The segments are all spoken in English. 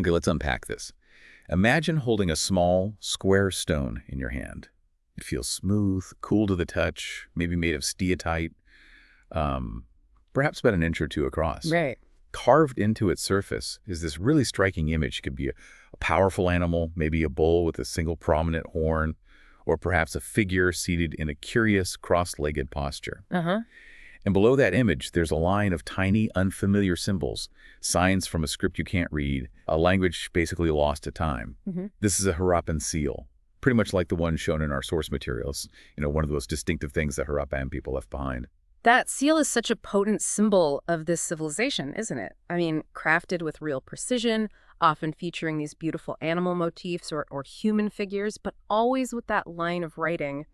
Okay, let's unpack this. Imagine holding a small, square stone in your hand. It feels smooth, cool to the touch, maybe made of steatite, perhaps about an inch or two across. Right. Carved into its surface is this really striking image. It could be a powerful animal, maybe a bull with a single prominent horn, or perhaps a figure seated in a curious cross-legged posture. Uh-huh. And below that image, there's a line of tiny, unfamiliar symbols, signs from a script you can't read, a language basically lost to time. This is a Harappan seal, pretty much like the one shown in our source materials, one of those distinctive things that Harappan people left behind. That seal is such a potent symbol of this civilization, isn't it? I mean, crafted with real precision, often featuring these beautiful animal motifs or human figures, but always with that line of writing,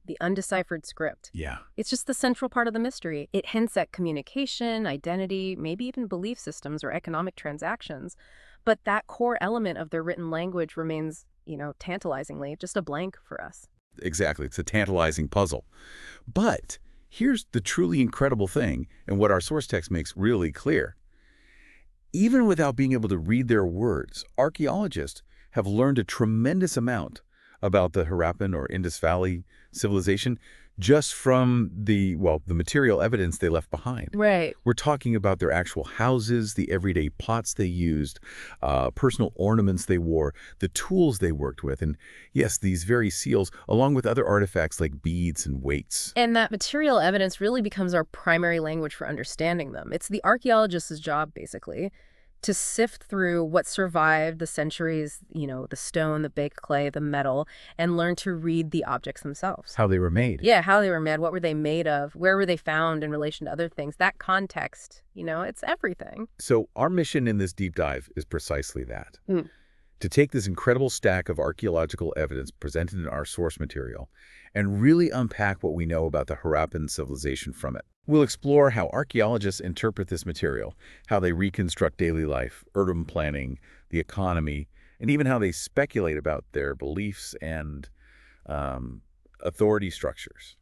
the undeciphered script. Yeah. It's just the central part of the mystery. It hints at communication, identity, maybe even belief systems or economic transactions. But that core element of their written language remains, tantalizingly, just a blank for us. Exactly. It's a tantalizing puzzle. But here's the truly incredible thing, and what our source text makes really clear. Even without being able to read their words, archaeologists have learned a tremendous amount about the Harappan or Indus Valley Civilization just from the material evidence they left behind. Right. We're talking about their actual houses, the everyday pots they used, personal ornaments they wore, the tools they worked with, and yes, these very seals, along with other artifacts like beads and weights. And that material evidence really becomes our primary language for understanding them. It's the archaeologist's job, basically, to sift through what survived the centuries, the stone, the baked clay, the metal, and learn to read the objects themselves. How they were made. Yeah, how they were made, what were they made of, where were they found in relation to other things. That context, it's everything. So our mission in this deep dive is precisely that. To take this incredible stack of archaeological evidence presented in our source material and really unpack what we know about the Harappan civilization from it. We'll explore how archaeologists interpret this material, how they reconstruct daily life, urban planning, the economy, and even how they speculate about their beliefs and authority structures.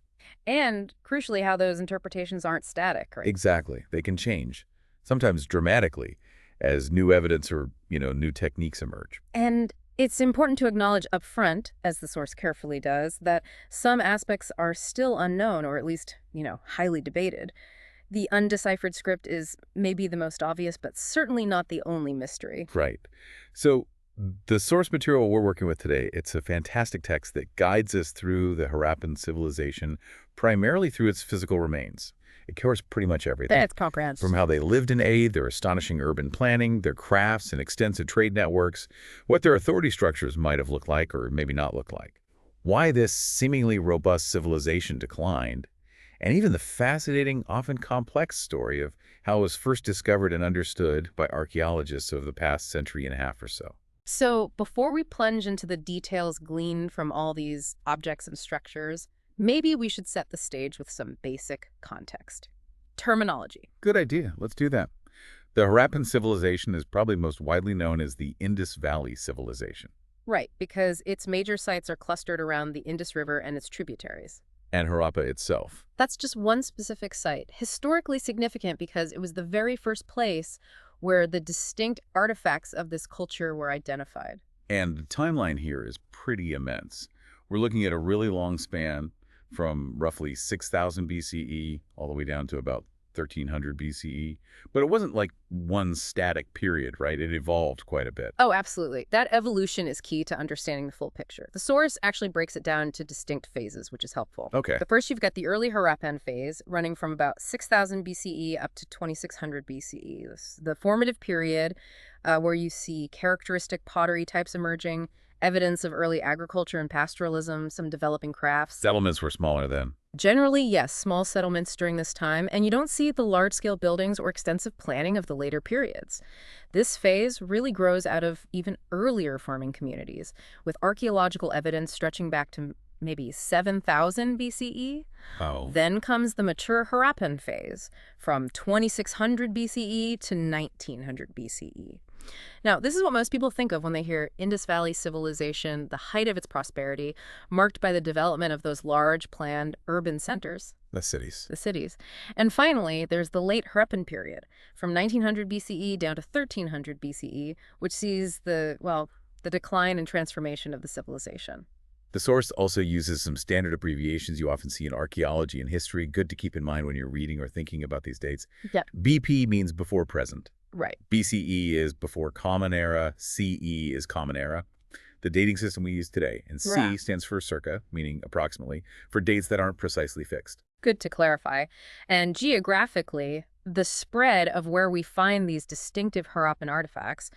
And, crucially, how those interpretations aren't static, right? Exactly. They can change, sometimes dramatically, as new evidence or, new techniques emerge. And it's important to acknowledge up front, as the source carefully does, that some aspects are still unknown or at least, highly debated. The undeciphered script is maybe the most obvious, but certainly not the only mystery. Right. So the source material we're working with today, it's a fantastic text that guides us through the Harappan civilization, primarily through its physical remains. It covers pretty much everything. That's comprehensive. From how they lived in aid, their astonishing urban planning, their crafts and extensive trade networks, what their authority structures might have looked like or maybe not look like, why this seemingly robust civilization declined, and even the fascinating, often complex story of how it was first discovered and understood by archaeologists over the past century and a half or so. So before we plunge into the details gleaned from all these objects and structures, maybe we should set the stage with some basic context. Terminology. Good idea. Let's do that. The Harappan civilization is probably most widely known as the Indus Valley Civilization. Right, because its major sites are clustered around the Indus River and its tributaries. And Harappa itself. That's just one specific site, historically significant because it was the very first place where the distinct artifacts of this culture were identified. And the timeline here is pretty immense. We're looking at a really long span from roughly 6,000 BCE all the way down to about 1300 BCE. But it wasn't like one static period, right? It evolved quite a bit. Oh, absolutely. That evolution is key to understanding the full picture. The source actually breaks it down into distinct phases, which is helpful. Okay. The first, you've got the early Harappan phase, running from about 6,000 BCE up to 2600 BCE. This is the formative period where you see characteristic pottery types emerging, evidence of early agriculture and pastoralism, some developing crafts. Settlements were smaller then. Generally, yes, small settlements during this time, and you don't see the large-scale buildings or extensive planning of the later periods. This phase really grows out of even earlier farming communities, with archaeological evidence stretching back to maybe 7,000 BCE. Oh. Then comes the mature Harappan phase, from 2600 BCE to 1900 BCE. Now, this is what most people think of when they hear Indus Valley Civilization, the height of its prosperity, marked by the development of those large, planned urban centers. The cities. The cities. And finally, there's the late Harappan period, from 1900 BCE down to 1300 BCE, which sees the decline and transformation of the civilization. The source also uses some standard abbreviations you often see in archaeology and history. Good to keep in mind when you're reading or thinking about these dates. Yep. BP means before present. Right. BCE is before Common Era. CE is Common Era, the dating system we use today. And C Right. stands for circa, meaning approximately, for dates that aren't precisely fixed. Good to clarify. And geographically, the spread of where we find these distinctive Harappan artifacts,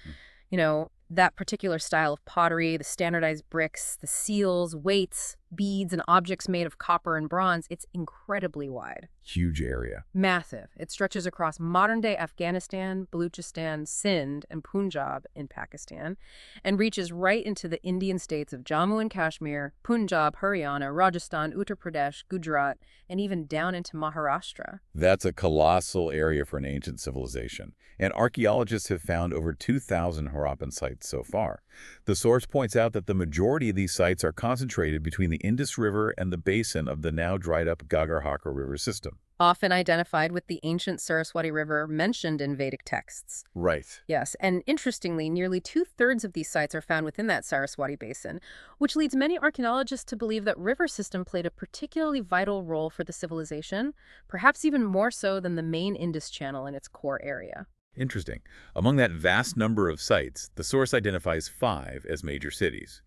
that particular style of pottery, the standardized bricks, the seals, weights, beads, and objects made of copper and bronze, it's incredibly wide. Huge area. Massive. It stretches across modern-day Afghanistan, Baluchistan, Sindh, and Punjab in Pakistan, and reaches right into the Indian states of Jammu and Kashmir, Punjab, Haryana, Rajasthan, Uttar Pradesh, Gujarat, and even down into Maharashtra. That's a colossal area for an ancient civilization, and archaeologists have found over 2,000 Harappan sites so far. The source points out that the majority of these sites are concentrated between the Indus River and the basin of the now dried-up Gagarhaka River system. Often identified with the ancient Saraswati River mentioned in Vedic texts. Right. Yes, and interestingly, nearly two-thirds of these sites are found within that Saraswati basin, which leads many archaeologists to believe that river system played a particularly vital role for the civilization, perhaps even more so than the main Indus Channel in its core area. Interesting. Among that vast number of sites, the source identifies 5 as major cities: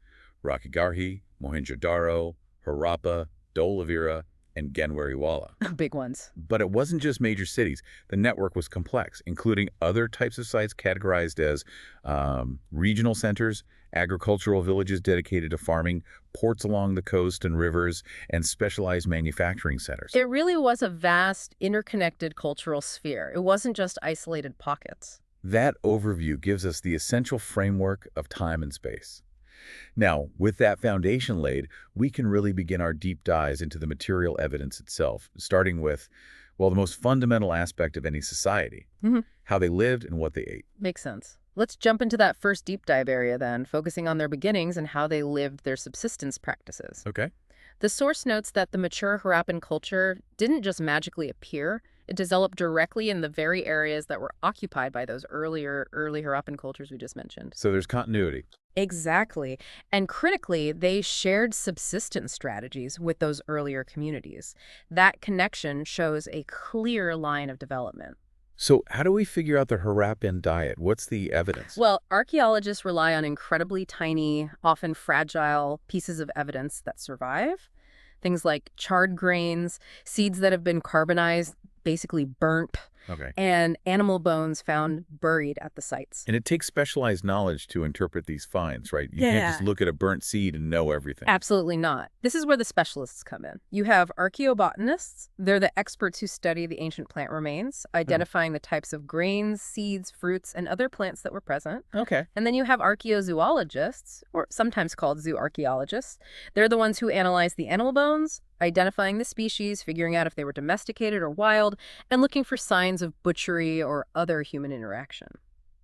Rakhigarhi, Mohenjodaro, Harappa, Dholavira, and Ganwariwala. Big ones. But it wasn't just major cities. The network was complex, including other types of sites categorized as regional centers, agricultural villages dedicated to farming, ports along the coast and rivers, and specialized manufacturing centers. It really was a vast, interconnected cultural sphere. It wasn't just isolated pockets. That overview gives us the essential framework of time and space. Now, with that foundation laid, we can really begin our deep dives into the material evidence itself, starting with, the most fundamental aspect of any society, how they lived and what they ate. Makes sense. Let's jump into that first deep dive area then, focusing on their beginnings and how they lived their subsistence practices. Okay. The source notes that the mature Harappan culture didn't just magically appear, it developed directly in the very areas that were occupied by those early Harappan cultures we just mentioned. So there's continuity. Exactly. And critically, they shared subsistence strategies with those earlier communities. That connection shows a clear line of development. So how do we figure out the Harappan diet? What's the evidence? Well, archaeologists rely on incredibly tiny, often fragile pieces of evidence that survive. Things like charred grains, seeds that have been carbonized, basically burnt, and animal bones found buried at the sites. And it takes specialized knowledge to interpret these finds, right? You can't just look at a burnt seed and know everything. Absolutely not. This is where the specialists come in. You have archaeobotanists. They're the experts who study the ancient plant remains, identifying the types of grains, seeds, fruits, and other plants that were present. Okay. And then you have archaeozoologists, or sometimes called zoo archaeologists. They're the ones who analyze the animal bones, identifying the species, figuring out if they were domesticated or wild, and looking for signs of butchery or other human interaction.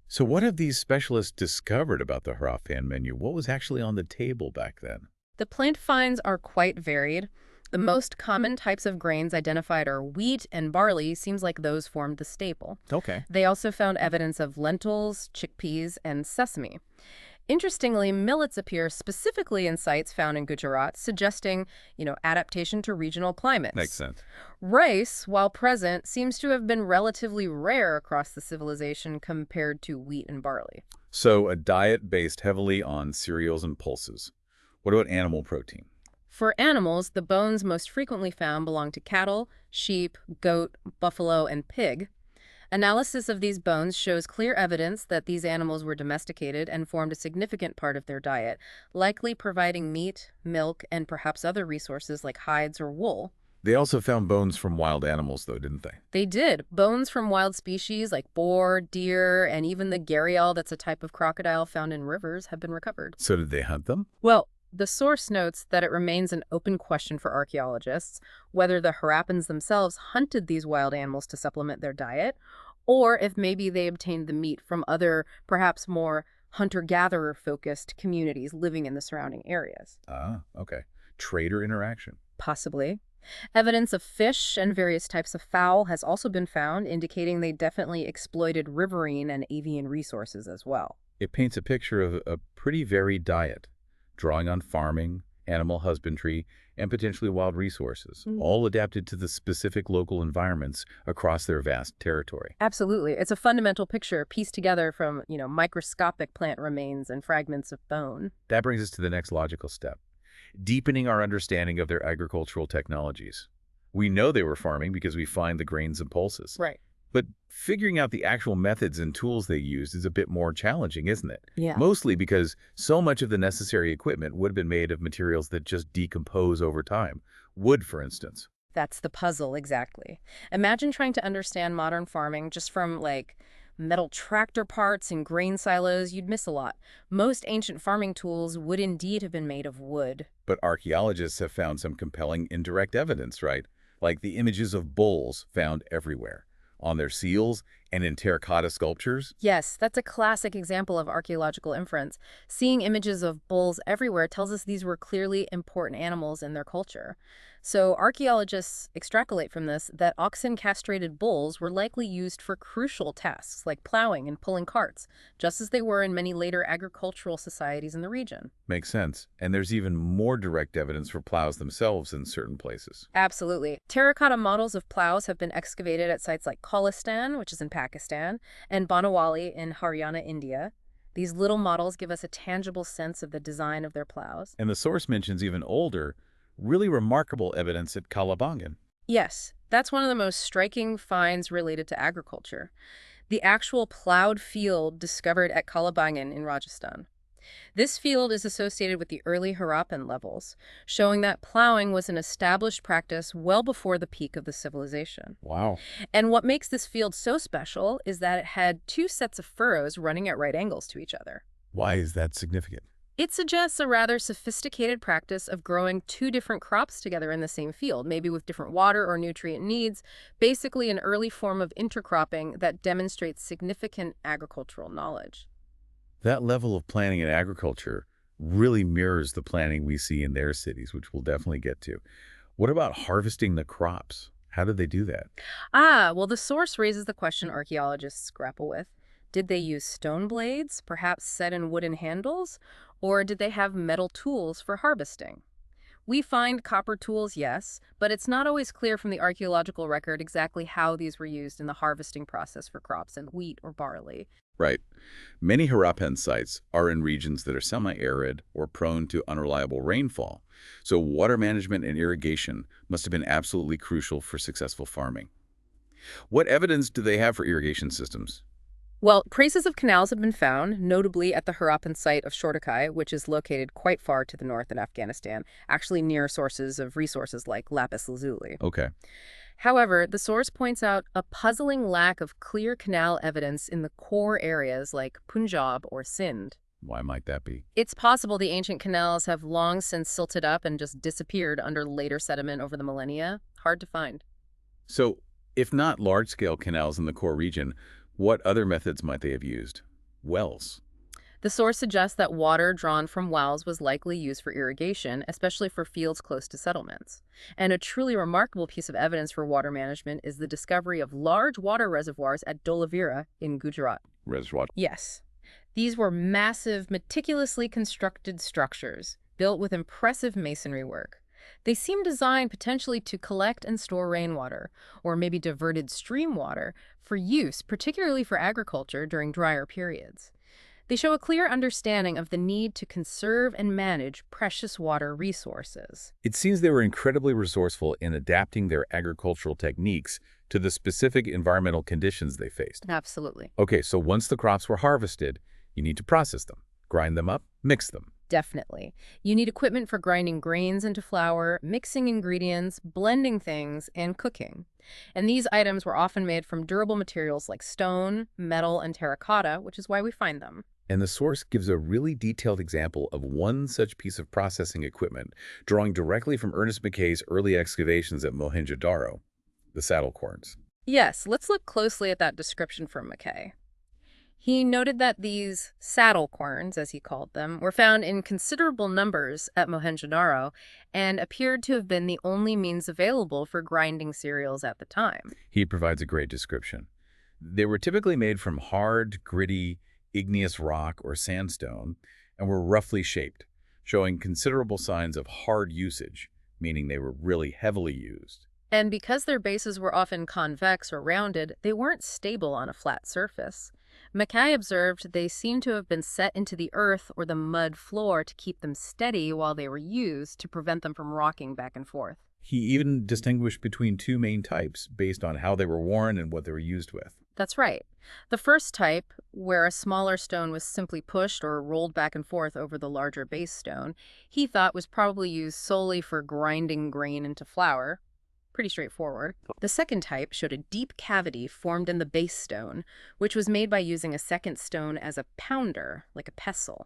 So what have these specialists discovered about the Harappan menu? What was actually on the table back then? The plant finds are quite varied. The most common types of grains identified are wheat and barley. Seems like those formed the staple. Okay. They also found evidence of lentils, chickpeas, and sesame. Interestingly, millets appear specifically in sites found in Gujarat, suggesting, adaptation to regional climates. Makes sense. Rice, while present, seems to have been relatively rare across the civilization compared to wheat and barley. So a diet based heavily on cereals and pulses. What about animal protein? For animals, the bones most frequently found belong to cattle, sheep, goat, buffalo, and pig. Analysis of these bones shows clear evidence that these animals were domesticated and formed a significant part of their diet, likely providing meat, milk, and perhaps other resources like hides or wool. They also found bones from wild animals, though, didn't they? They did. Bones from wild species like boar, deer, and even the gharial, that's a type of crocodile found in rivers, have been recovered. So did they hunt them? Well, the source notes that it remains an open question for archaeologists whether the Harappans themselves hunted these wild animals to supplement their diet, or if maybe they obtained the meat from other, perhaps more hunter-gatherer-focused communities living in the surrounding areas. Ah, okay. Trader interaction. Possibly. Evidence of fish and various types of fowl has also been found, indicating they definitely exploited riverine and avian resources as well. It paints a picture of a pretty varied diet, drawing on farming, animal husbandry, and potentially wild resources, all adapted to the specific local environments across their vast territory. Absolutely. It's a fundamental picture pieced together from, microscopic plant remains and fragments of bone. That brings us to the next logical step, deepening our understanding of their agricultural technologies. We know they were farming because we find the grains and pulses. Right. But figuring out the actual methods and tools they used is a bit more challenging, isn't it? Yeah. Mostly because so much of the necessary equipment would have been made of materials that just decompose over time. Wood, for instance. That's the puzzle, exactly. Imagine trying to understand modern farming just from, metal tractor parts and grain silos. You'd miss a lot. Most ancient farming tools would indeed have been made of wood. But archaeologists have found some compelling indirect evidence, right? Like the images of bulls found everywhere, on their seals and in terracotta sculptures. Yes, that's a classic example of archaeological inference. Seeing images of bulls everywhere tells us these were clearly important animals in their culture. So archaeologists extrapolate from this that oxen-castrated bulls were likely used for crucial tasks like plowing and pulling carts, just as they were in many later agricultural societies in the region. Makes sense. And there's even more direct evidence for plows themselves in certain places. Absolutely. Terracotta models of plows have been excavated at sites like Kholistan, which is in Pakistan, and Banawali in Haryana, India. These little models give us a tangible sense of the design of their plows. And the source mentions even older, really remarkable evidence at Kalabangan. Yes, that's one of the most striking finds related to agriculture. The actual plowed field discovered at Kalabangan in Rajasthan. This field is associated with the early Harappan levels, showing that plowing was an established practice well before the peak of the civilization. Wow. And what makes this field so special is that it had two sets of furrows running at right angles to each other. Why is that significant? It suggests a rather sophisticated practice of growing two different crops together in the same field, maybe with different water or nutrient needs, basically an early form of intercropping that demonstrates significant agricultural knowledge. That level of planning in agriculture really mirrors the planning we see in their cities, which we'll definitely get to. What about harvesting the crops? How did they do that? Well, the source raises the question archaeologists grapple with. Did they use stone blades, perhaps set in wooden handles, or did they have metal tools for harvesting? We find copper tools, yes, but it's not always clear from the archaeological record exactly how these were used in the harvesting process for crops in wheat or barley. Right. Many Harappan sites are in regions that are semi-arid or prone to unreliable rainfall, so water management and irrigation must have been absolutely crucial for successful farming. What evidence do they have for irrigation systems? Well, traces of canals have been found, notably at the Harappan site of Shortakai, which is located quite far to the north in Afghanistan, actually near sources of resources like lapis lazuli. Okay. However, the source points out a puzzling lack of clear canal evidence in the core areas like Punjab or Sindh. Why might that be? It's possible the ancient canals have long since silted up and just disappeared under later sediment over the millennia. Hard to find. So, if not large-scale canals in the core region, what other methods might they have used? Wells. The source suggests that water drawn from wells was likely used for irrigation, especially for fields close to settlements. And a truly remarkable piece of evidence for water management is the discovery of large water reservoirs at Dholavira in Gujarat. Reservoir. Yes. These were massive, meticulously constructed structures, built with impressive masonry work. They seem designed potentially to collect and store rainwater, or maybe diverted stream water, for use, particularly for agriculture during drier periods. They show a clear understanding of the need to conserve and manage precious water resources. It seems they were incredibly resourceful in adapting their agricultural techniques to the specific environmental conditions they faced. Absolutely. Okay, so once the crops were harvested, you need to process them, grind them up, mix them. Definitely. You need equipment for grinding grains into flour, mixing ingredients, blending things, and cooking. And these items were often made from durable materials like stone, metal, and terracotta, which is why we find them. And the source gives a really detailed example of one such piece of processing equipment, drawing directly from Ernest Mackay's early excavations at Mohenjodaro, the saddle querns. Yes, let's look closely at that description from Mackay. He noted that these saddle querns, as he called them, were found in considerable numbers at Mohenjo-Daro and appeared to have been the only means available for grinding cereals at the time. He provides a great description. They were typically made from hard, gritty, igneous rock or sandstone and were roughly shaped, showing considerable signs of hard usage, meaning they were really heavily used. And because their bases were often convex or rounded, they weren't stable on a flat surface. Mackay observed they seemed to have been set into the earth or the mud floor to keep them steady while they were used to prevent them from rocking back and forth. He even distinguished between two main types based on how they were worn and what they were used with. That's right. The first type, where a smaller stone was simply pushed or rolled back and forth over the larger base stone, he thought was probably used solely for grinding grain into flour. Pretty straightforward. The second type showed a deep cavity formed in the base stone, which was made by using a second stone as a pounder, like a pestle.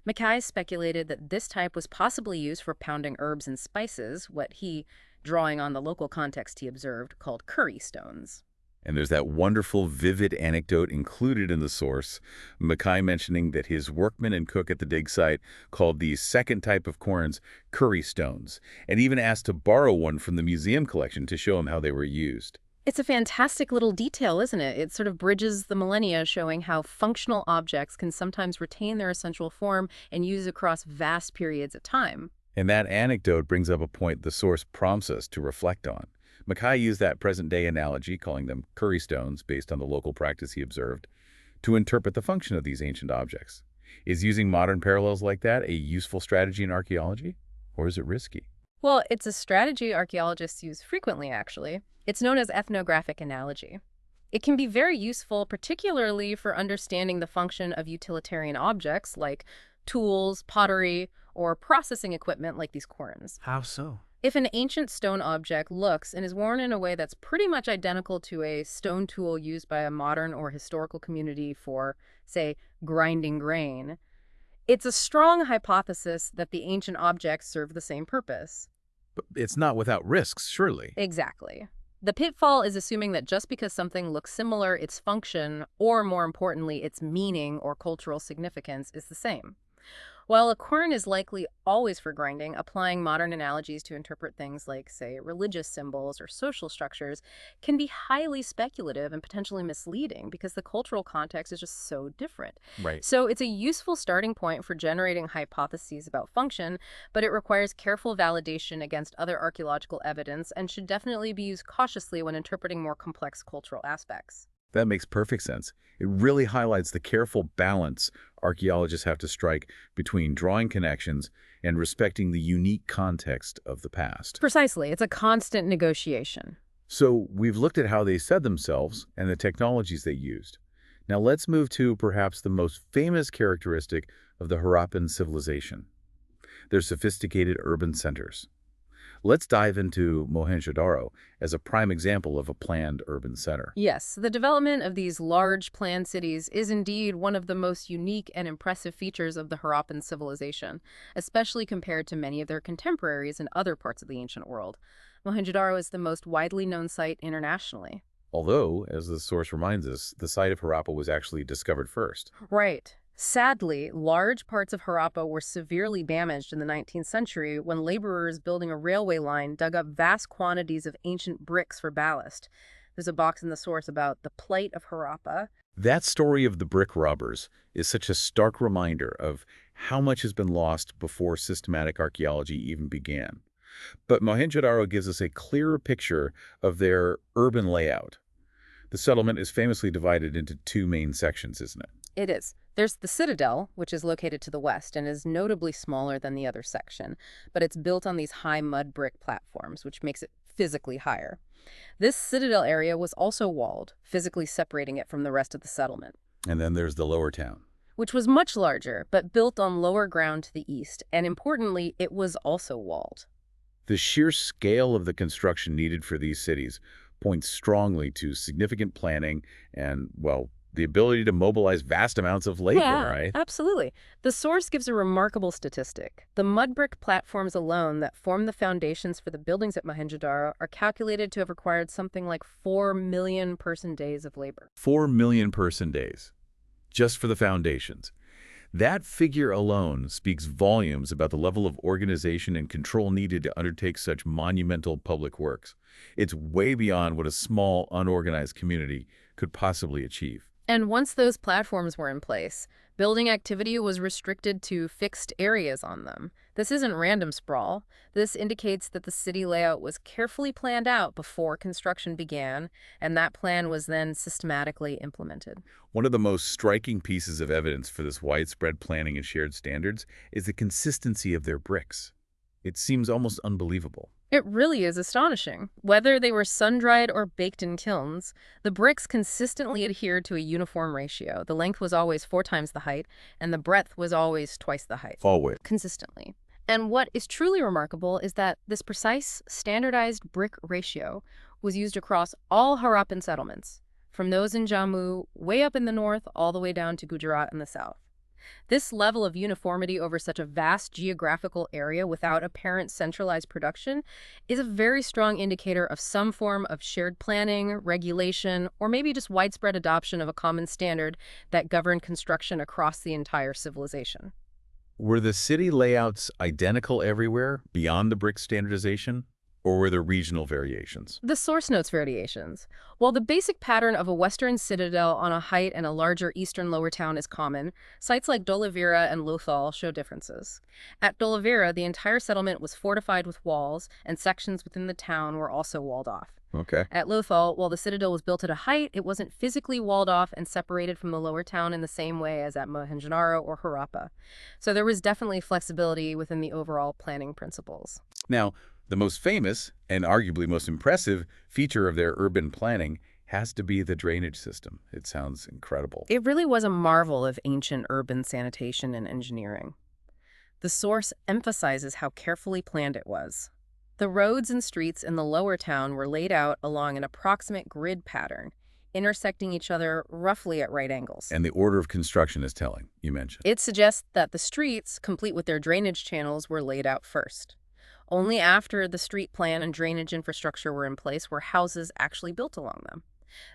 Mackay speculated that this type was possibly used for pounding herbs and spices, what he, drawing on the local context he observed, called curry stones. And there's that wonderful, vivid anecdote included in the source, Mackay mentioning that his workman and cook at the dig site called the second type of querns curry stones, and even asked to borrow one from the museum collection to show him how they were used. It's a fantastic little detail, isn't it? It sort of bridges the millennia, showing how functional objects can sometimes retain their essential form and use across vast periods of time. And that anecdote brings up a point the source prompts us to reflect on. Mackay used that present-day analogy, calling them curry stones based on the local practice he observed, to interpret the function of these ancient objects. Is using modern parallels like that a useful strategy in archaeology, or is it risky? Well, it's a strategy archaeologists use frequently, actually. It's known as ethnographic analogy. It can be very useful, particularly for understanding the function of utilitarian objects like tools, pottery, or processing equipment like these querns. How so? If an ancient stone object looks and is worn in a way that's pretty much identical to a stone tool used by a modern or historical community for, say, grinding grain, it's a strong hypothesis that the ancient objects serve the same purpose. But it's not without risks, surely. Exactly. The pitfall is assuming that just because something looks similar, its function, or more importantly, its meaning or cultural significance, is the same. While a quern is likely always for grinding, applying modern analogies to interpret things like, say, religious symbols or social structures can be highly speculative and potentially misleading because the cultural context is just so different. Right. So it's a useful starting point for generating hypotheses about function, but it requires careful validation against other archaeological evidence and should definitely be used cautiously when interpreting more complex cultural aspects. That makes perfect sense. It really highlights the careful balance archaeologists have to strike between drawing connections and respecting the unique context of the past. Precisely. It's a constant negotiation. So we've looked at how they said themselves and the technologies they used. Now let's move to perhaps the most famous characteristic of the Harappan civilization, their sophisticated urban centers. Let's dive into Mohenjo-Daro as a prime example of a planned urban center. Yes, the development of these large planned cities is indeed one of the most unique and impressive features of the Harappan civilization, especially compared to many of their contemporaries in other parts of the ancient world. Mohenjo-Daro is the most widely known site internationally. Although, as the source reminds us, the site of Harappa was actually discovered first. Right. Sadly, large parts of Harappa were severely damaged in the 19th century when laborers building a railway line dug up vast quantities of ancient bricks for ballast. There's a box in the source about the plight of Harappa. That story of the brick robbers is such a stark reminder of how much has been lost before systematic archaeology even began. But Mohenjo-Daro gives us a clearer picture of their urban layout. The settlement is famously divided into two main sections, isn't it? It is. There's the citadel, which is located to the west and is notably smaller than the other section, but it's built on these high mud brick platforms, which makes it physically higher. This citadel area was also walled, physically separating it from the rest of the settlement. And then there's the lower town, Which was much larger, but built on lower ground to the east, and importantly, it was also walled. The sheer scale of the construction needed for these cities points strongly to significant planning and, well, the ability to mobilize vast amounts of labor, right? Absolutely. The source gives a remarkable statistic. The mud brick platforms alone that form the foundations for the buildings at Mohenjo-Daro are calculated to have required something like 4 million person days of labor. 4 million person days. just for the foundations. That figure alone speaks volumes about the level of organization and control needed to undertake such monumental public works. It's way beyond what a small, unorganized community could possibly achieve. And once those platforms were in place, building activity was restricted to fixed areas on them. This isn't random sprawl. This indicates that the city layout was carefully planned out before construction began, and that plan was then systematically implemented. One of the most striking pieces of evidence for this widespread planning and shared standards is the consistency of their bricks. It seems almost unbelievable. It really is astonishing. Whether they were sun-dried or baked in kilns, the bricks consistently adhered to a uniform ratio. The length was always 4 times the height, and the breadth was always twice the height. Always. Consistently. And what is truly remarkable is that this precise, standardized brick ratio was used across all Harappan settlements, from those in Jammu way up in the north all the way down to Gujarat in the south. This level of uniformity over such a vast geographical area without apparent centralized production is a very strong indicator of some form of shared planning, regulation, or maybe just widespread adoption of a common standard that governed construction across the entire civilization. Were the city layouts identical everywhere, beyond the brick standardization? Or were there regional variations? The source notes variations. While the basic pattern of a western citadel on a height and a larger eastern lower town is common, sites like Dholavira and Lothal show differences. At Dholavira, the entire settlement was fortified with walls, and sections within the town were also walled off. Okay. At Lothal, while the citadel was built at a height, it wasn't physically walled off and separated from the lower town in the same way as at Mohenjodaro or Harappa. So there was definitely flexibility within the overall planning principles. Now, the most famous, and arguably most impressive, feature of their urban planning has to be the drainage system. It sounds incredible. It really was a marvel of ancient urban sanitation and engineering. The source emphasizes how carefully planned it was. The roads and streets in the lower town were laid out along an approximate grid pattern, intersecting each other roughly at right angles. And the order of construction is telling, you mentioned. It suggests that the streets, complete with their drainage channels, were laid out first. Only after the street plan and drainage infrastructure were in place were houses actually built along them.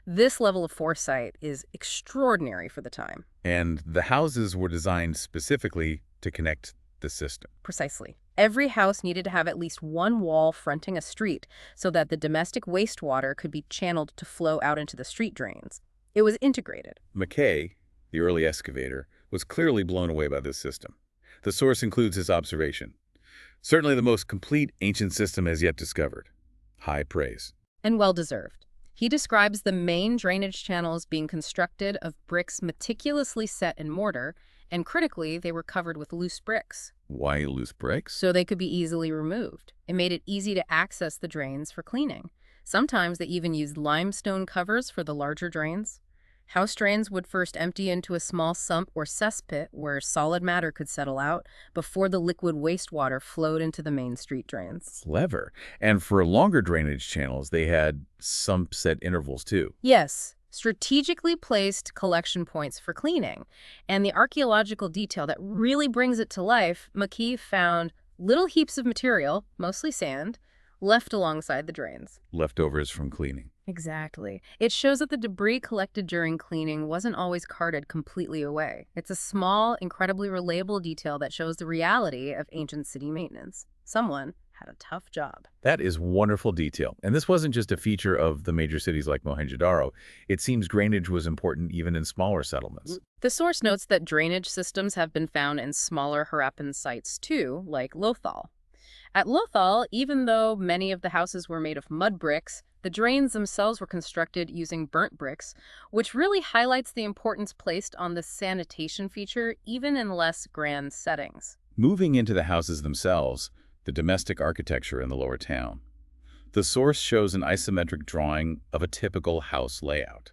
This level of foresight is extraordinary for the time. And the houses were designed specifically to connect the system. Precisely. Every house needed to have at least one wall fronting a street so that the domestic wastewater could be channeled to flow out into the street drains. It was integrated. Mackay, the early excavator, was clearly blown away by this system. The source includes his observation. Certainly the most complete ancient system as yet discovered. High praise. And well-deserved. He describes the main drainage channels being constructed of bricks meticulously set in mortar, and critically, they were covered with loose bricks. Why loose bricks? So they could be easily removed. It made it easy to access the drains for cleaning. Sometimes they even used limestone covers for the larger drains. House drains would first empty into a small sump or cesspit where solid matter could settle out before the liquid wastewater flowed into the main street drains. Clever. And for longer drainage channels, they had sumps at intervals too. Yes, strategically placed collection points for cleaning. And the archaeological detail that really brings it to life, McKee found little heaps of material, mostly sand, left alongside the drains. Leftovers from cleaning. Exactly. It shows that the debris collected during cleaning wasn't always carted completely away. It's a small, incredibly relatable detail that shows the reality of ancient city maintenance. Someone had a tough job. That is wonderful detail. And this wasn't just a feature of the major cities like Mohenjo-Daro. It seems drainage was important even in smaller settlements. The source notes that drainage systems have been found in smaller Harappan sites too, like Lothal. At Lothal, even though many of the houses were made of mud bricks, the drains themselves were constructed using burnt bricks, which really highlights the importance placed on the sanitation feature even in less grand settings. Moving into the houses themselves, the domestic architecture in the lower town. The source shows an isometric drawing of a typical house layout.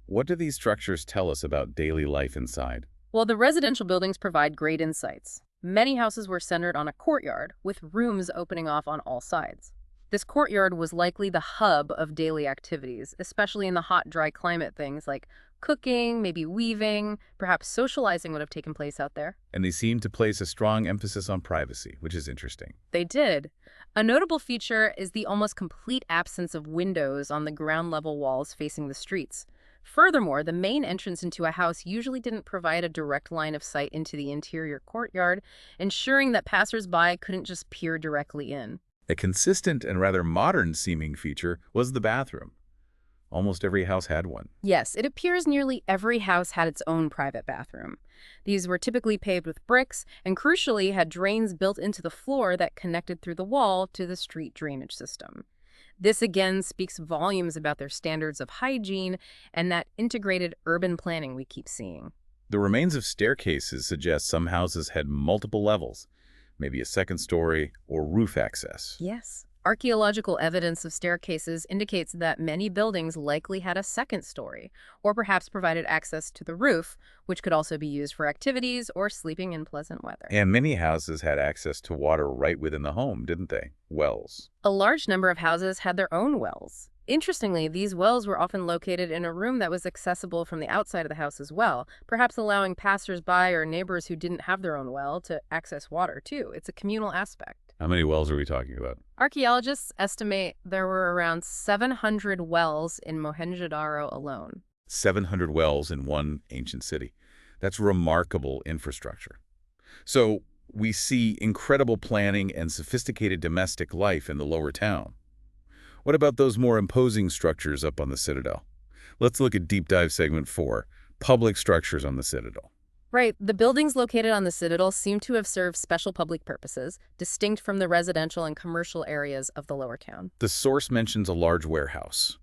What do these structures tell us about daily life inside? Well, the residential buildings provide great insights. Many houses were centered on a courtyard, with rooms opening off on all sides. This courtyard was likely the hub of daily activities, especially in the hot, dry climate. Things like cooking, maybe weaving, perhaps socializing would have taken place out there. And they seem to place a strong emphasis on privacy, which is interesting. They did. A notable feature is the almost complete absence of windows on the ground-level walls facing the streets. Furthermore, the main entrance into a house usually didn't provide a direct line of sight into the interior courtyard, ensuring that passersby couldn't just peer directly in. A consistent and rather modern-seeming feature was the bathroom. Almost every house had one. Yes, it appears nearly every house had its own private bathroom. These were typically paved with bricks and crucially had drains built into the floor that connected through the wall to the street drainage system. This again speaks volumes about their standards of hygiene and that integrated urban planning we keep seeing. The remains of staircases suggest some houses had multiple levels, maybe a second story or roof access. Yes. Archaeological evidence of staircases indicates that many buildings likely had a second story, or perhaps provided access to the roof, which could also be used for activities or sleeping in pleasant weather. And many houses had access to water right within the home, didn't they? Wells. A large number of houses had their own wells. Interestingly, these wells were often located in a room that was accessible from the outside of the house as well, perhaps allowing passers-by or neighbors who didn't have their own well to access water, too. It's a communal aspect. How many wells are we talking about? Archaeologists estimate there were around 700 wells in Mohenjodaro alone. 700 wells in one ancient city. That's remarkable infrastructure. So we see incredible planning and sophisticated domestic life in the lower town. What about those more imposing structures up on the citadel? Let's look at Deep Dive Segment 4, Public Structures on the Citadel. Right. The buildings located on the citadel seem to have served special public purposes, distinct from the residential and commercial areas of the lower town. The source mentions a large warehouse.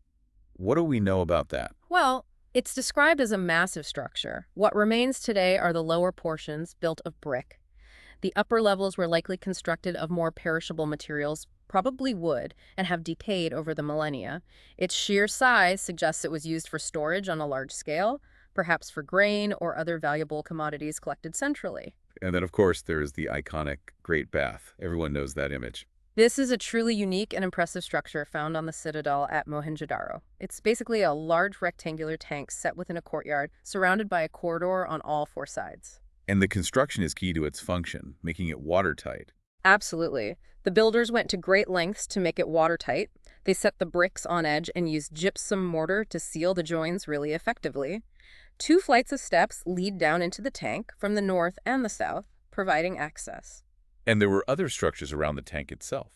What do we know about that? Well, it's described as a massive structure. What remains today are the lower portions, built of brick. The upper levels were likely constructed of more perishable materials, probably wood, and have decayed over the millennia. Its sheer size suggests it was used for storage on a large scale, perhaps for grain or other valuable commodities collected centrally. And then, of course, there's the iconic Great Bath. Everyone knows that image. This is a truly unique and impressive structure found on the citadel at Mohenjodaro. It's basically a large rectangular tank set within a courtyard, surrounded by a corridor on all four sides. And the construction is key to its function, making it watertight. Absolutely. The builders went to great lengths to make it watertight. They set the bricks on edge and used gypsum mortar to seal the joins really effectively. 2 flights of steps lead down into the tank from the north and the south, providing access. And there were other structures around the tank itself.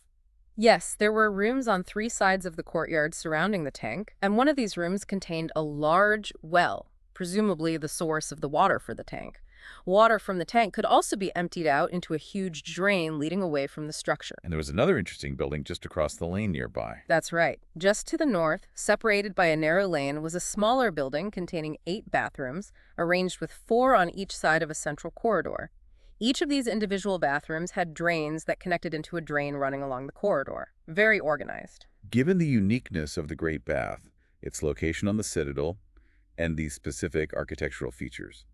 Yes, there were rooms on 3 sides of the courtyard surrounding the tank, and one of these rooms contained a large well, presumably the source of the water for the tank. Water from the tank could also be emptied out into a huge drain leading away from the structure. And there was another interesting building just across the lane nearby. That's right. Just to the north, separated by a narrow lane, was a smaller building containing 8 bathrooms, arranged with 4 on each side of a central corridor. Each of these individual bathrooms had drains that connected into a drain running along the corridor. Very organized. Given the uniqueness of the Great Bath, its location on the citadel, and these specific architectural features,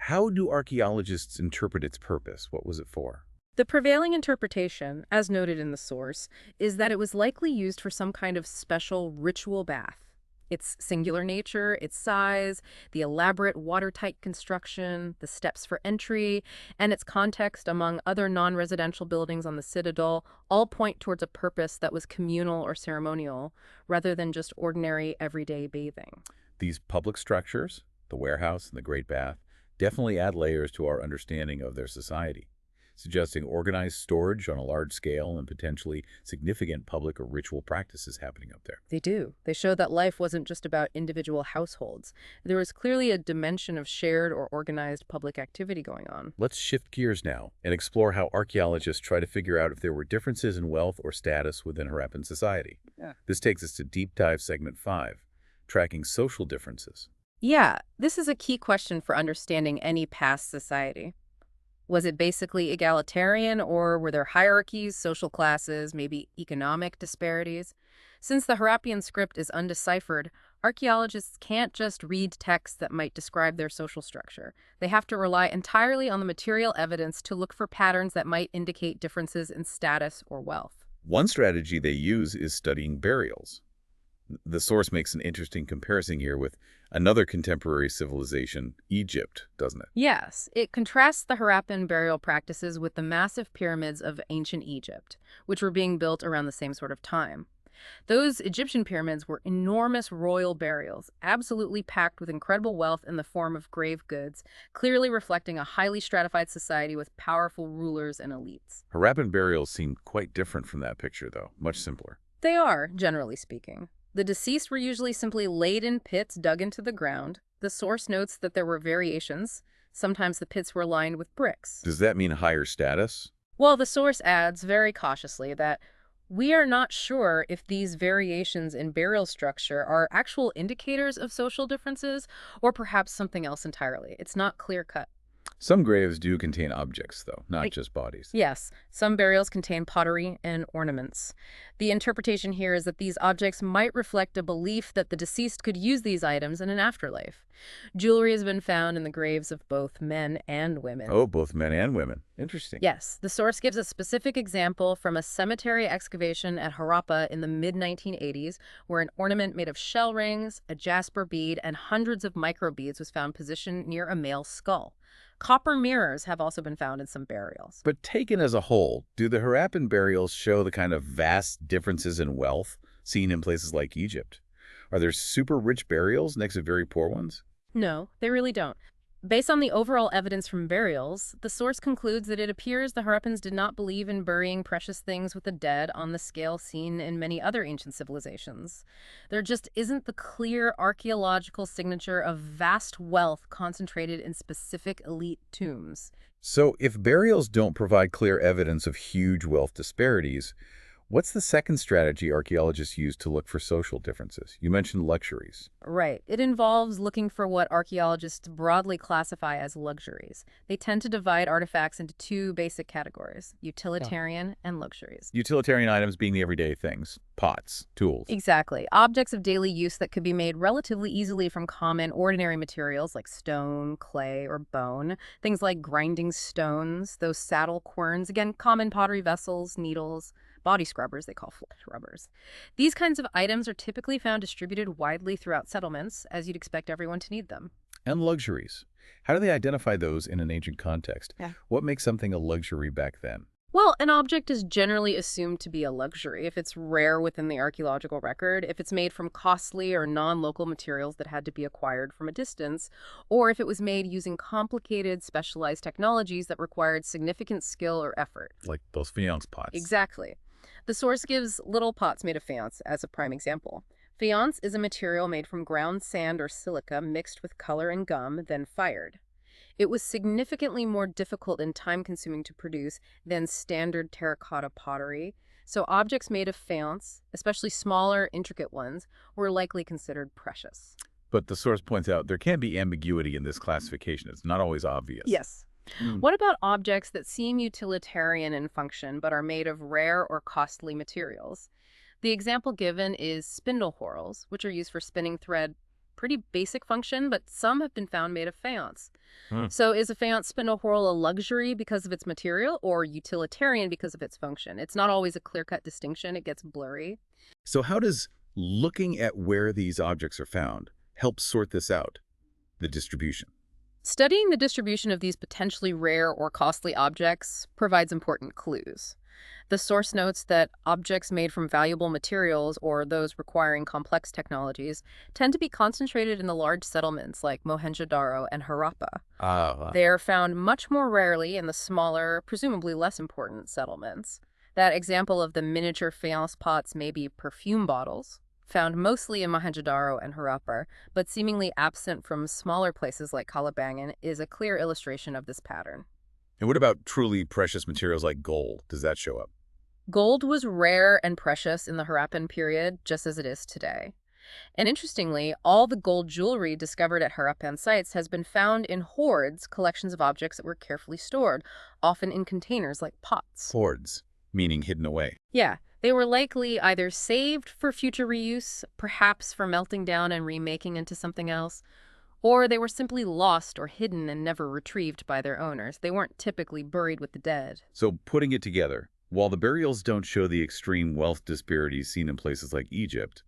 how do archaeologists interpret its purpose? What was it for? The prevailing interpretation, as noted in the source, is that it was likely used for some kind of special ritual bath. Its singular nature, its size, the elaborate watertight construction, the steps for entry, and its context among other non-residential buildings on the citadel all point towards a purpose that was communal or ceremonial, rather than just ordinary everyday bathing. These public structures, the warehouse and the Great Bath, definitely add layers to our understanding of their society, suggesting organized storage on a large scale and potentially significant public or ritual practices happening up there. They do. They show that life wasn't just about individual households. There was clearly a dimension of shared or organized public activity going on. Let's shift gears now and explore how archaeologists try to figure out if there were differences in wealth or status within Harappan society. This takes us to Deep Dive Segment 5, Tracking Social Differences. Yeah, this is a key question for understanding any past society. Was it basically egalitarian, or were there hierarchies, social classes, maybe economic disparities? Since the Harappan script is undeciphered, archaeologists can't just read texts that might describe their social structure. They have to rely entirely on the material evidence to look for patterns that might indicate differences in status or wealth. One strategy they use is studying burials. The source makes an interesting comparison here with another contemporary civilization, Egypt, doesn't it? Yes, it contrasts the Harappan burial practices with the massive pyramids of ancient Egypt, which were being built around the same sort of time. Those Egyptian pyramids were enormous royal burials, absolutely packed with incredible wealth in the form of grave goods, clearly reflecting a highly stratified society with powerful rulers and elites. Harappan burials seem quite different from that picture, though, much simpler. They are, generally speaking. The deceased were usually simply laid in pits dug into the ground. The source notes that there were variations. Sometimes the pits were lined with bricks. Does that mean higher status? Well, the source adds very cautiously that we are not sure if these variations in burial structure are actual indicators of social differences or perhaps something else entirely. It's not clear-cut. Some graves do contain objects, though, not Like- just bodies. Yes, some burials contain pottery and ornaments. The interpretation here is that these objects might reflect a belief that the deceased could use these items in an afterlife. Jewelry has been found in the graves of both men and women. Oh, both men and women. Interesting. Yes, the source gives a specific example from a cemetery excavation at Harappa in the mid-1980s, where an ornament made of shell rings, a jasper bead, and hundreds of microbeads was found positioned near a male skull. Copper mirrors have also been found in some burials. But taken as a whole, do the Harappan burials show the kind of vast differences in wealth seen in places like Egypt? Are there super rich burials next to very poor ones? No, they really don't. Based on the overall evidence from burials, the source concludes that it appears the Harappans did not believe in burying precious things with the dead on the scale seen in many other ancient civilizations. There just isn't the clear archaeological signature of vast wealth concentrated in specific elite tombs. So if burials don't provide clear evidence of huge wealth disparities, what's the second strategy archaeologists use to look for social differences? You mentioned luxuries. Right. It involves looking for what archaeologists broadly classify as luxuries. They tend to divide artifacts into two basic categories, utilitarian and luxuries. Utilitarian items being the everyday things, pots, tools. Exactly. Objects of daily use that could be made relatively easily from common, ordinary materials like stone, clay, or bone. Things like grinding stones, those saddle querns, again, common pottery vessels, needles, body scrubbers they call flesh rubbers. These kinds of items are typically found distributed widely throughout settlements, as you'd expect everyone to need them. And luxuries. How do they identify those in an ancient context? Yeah. What makes something a luxury back then? Well, an object is generally assumed to be a luxury if it's rare within the archaeological record, if it's made from costly or non-local materials that had to be acquired from a distance, or if it was made using complicated, specialized technologies that required significant skill or effort. Like those faience pots. Exactly. The source gives little pots made of faience as a prime example. Faience is a material made from ground sand or silica mixed with color and gum, then fired. It was significantly more difficult and time-consuming to produce than standard terracotta pottery, so objects made of faience, especially smaller, intricate ones, were likely considered precious. But the source points out there can be ambiguity in this classification. It's not always obvious. Yes. What about objects that seem utilitarian in function but are made of rare or costly materials? The example given is spindle whorls, which are used for spinning thread. Pretty basic function, but some have been found made of faience. So is a faience spindle whorl a luxury because of its material or utilitarian because of its function? It's not always a clear-cut distinction. It gets blurry. So how does looking at where these objects are found help sort this out, the distribution? Studying the distribution of these potentially rare or costly objects provides important clues. The source notes that objects made from valuable materials or those requiring complex technologies tend to be concentrated in the large settlements like Mohenjodaro and Harappa. They are found much more rarely in the smaller, presumably less important settlements. That example of the miniature faience pots may be perfume bottles, found mostly in Mohenjodaro and Harappa, but seemingly absent from smaller places like Kalabangan, is a clear illustration of this pattern. And what about truly precious materials like gold? Does that show up? Gold was rare and precious in the Harappan period, just as it is today. And interestingly, all the gold jewelry discovered at Harappan sites has been found in hoards, collections of objects that were carefully stored, often in containers like pots. Hoards, meaning hidden away. Yeah, they were likely either saved for future reuse, perhaps for melting down and remaking into something else, or they were simply lost or hidden and never retrieved by their owners. They weren't typically buried with the dead. So putting it together, while the burials don't show the extreme wealth disparities seen in places like Egypt,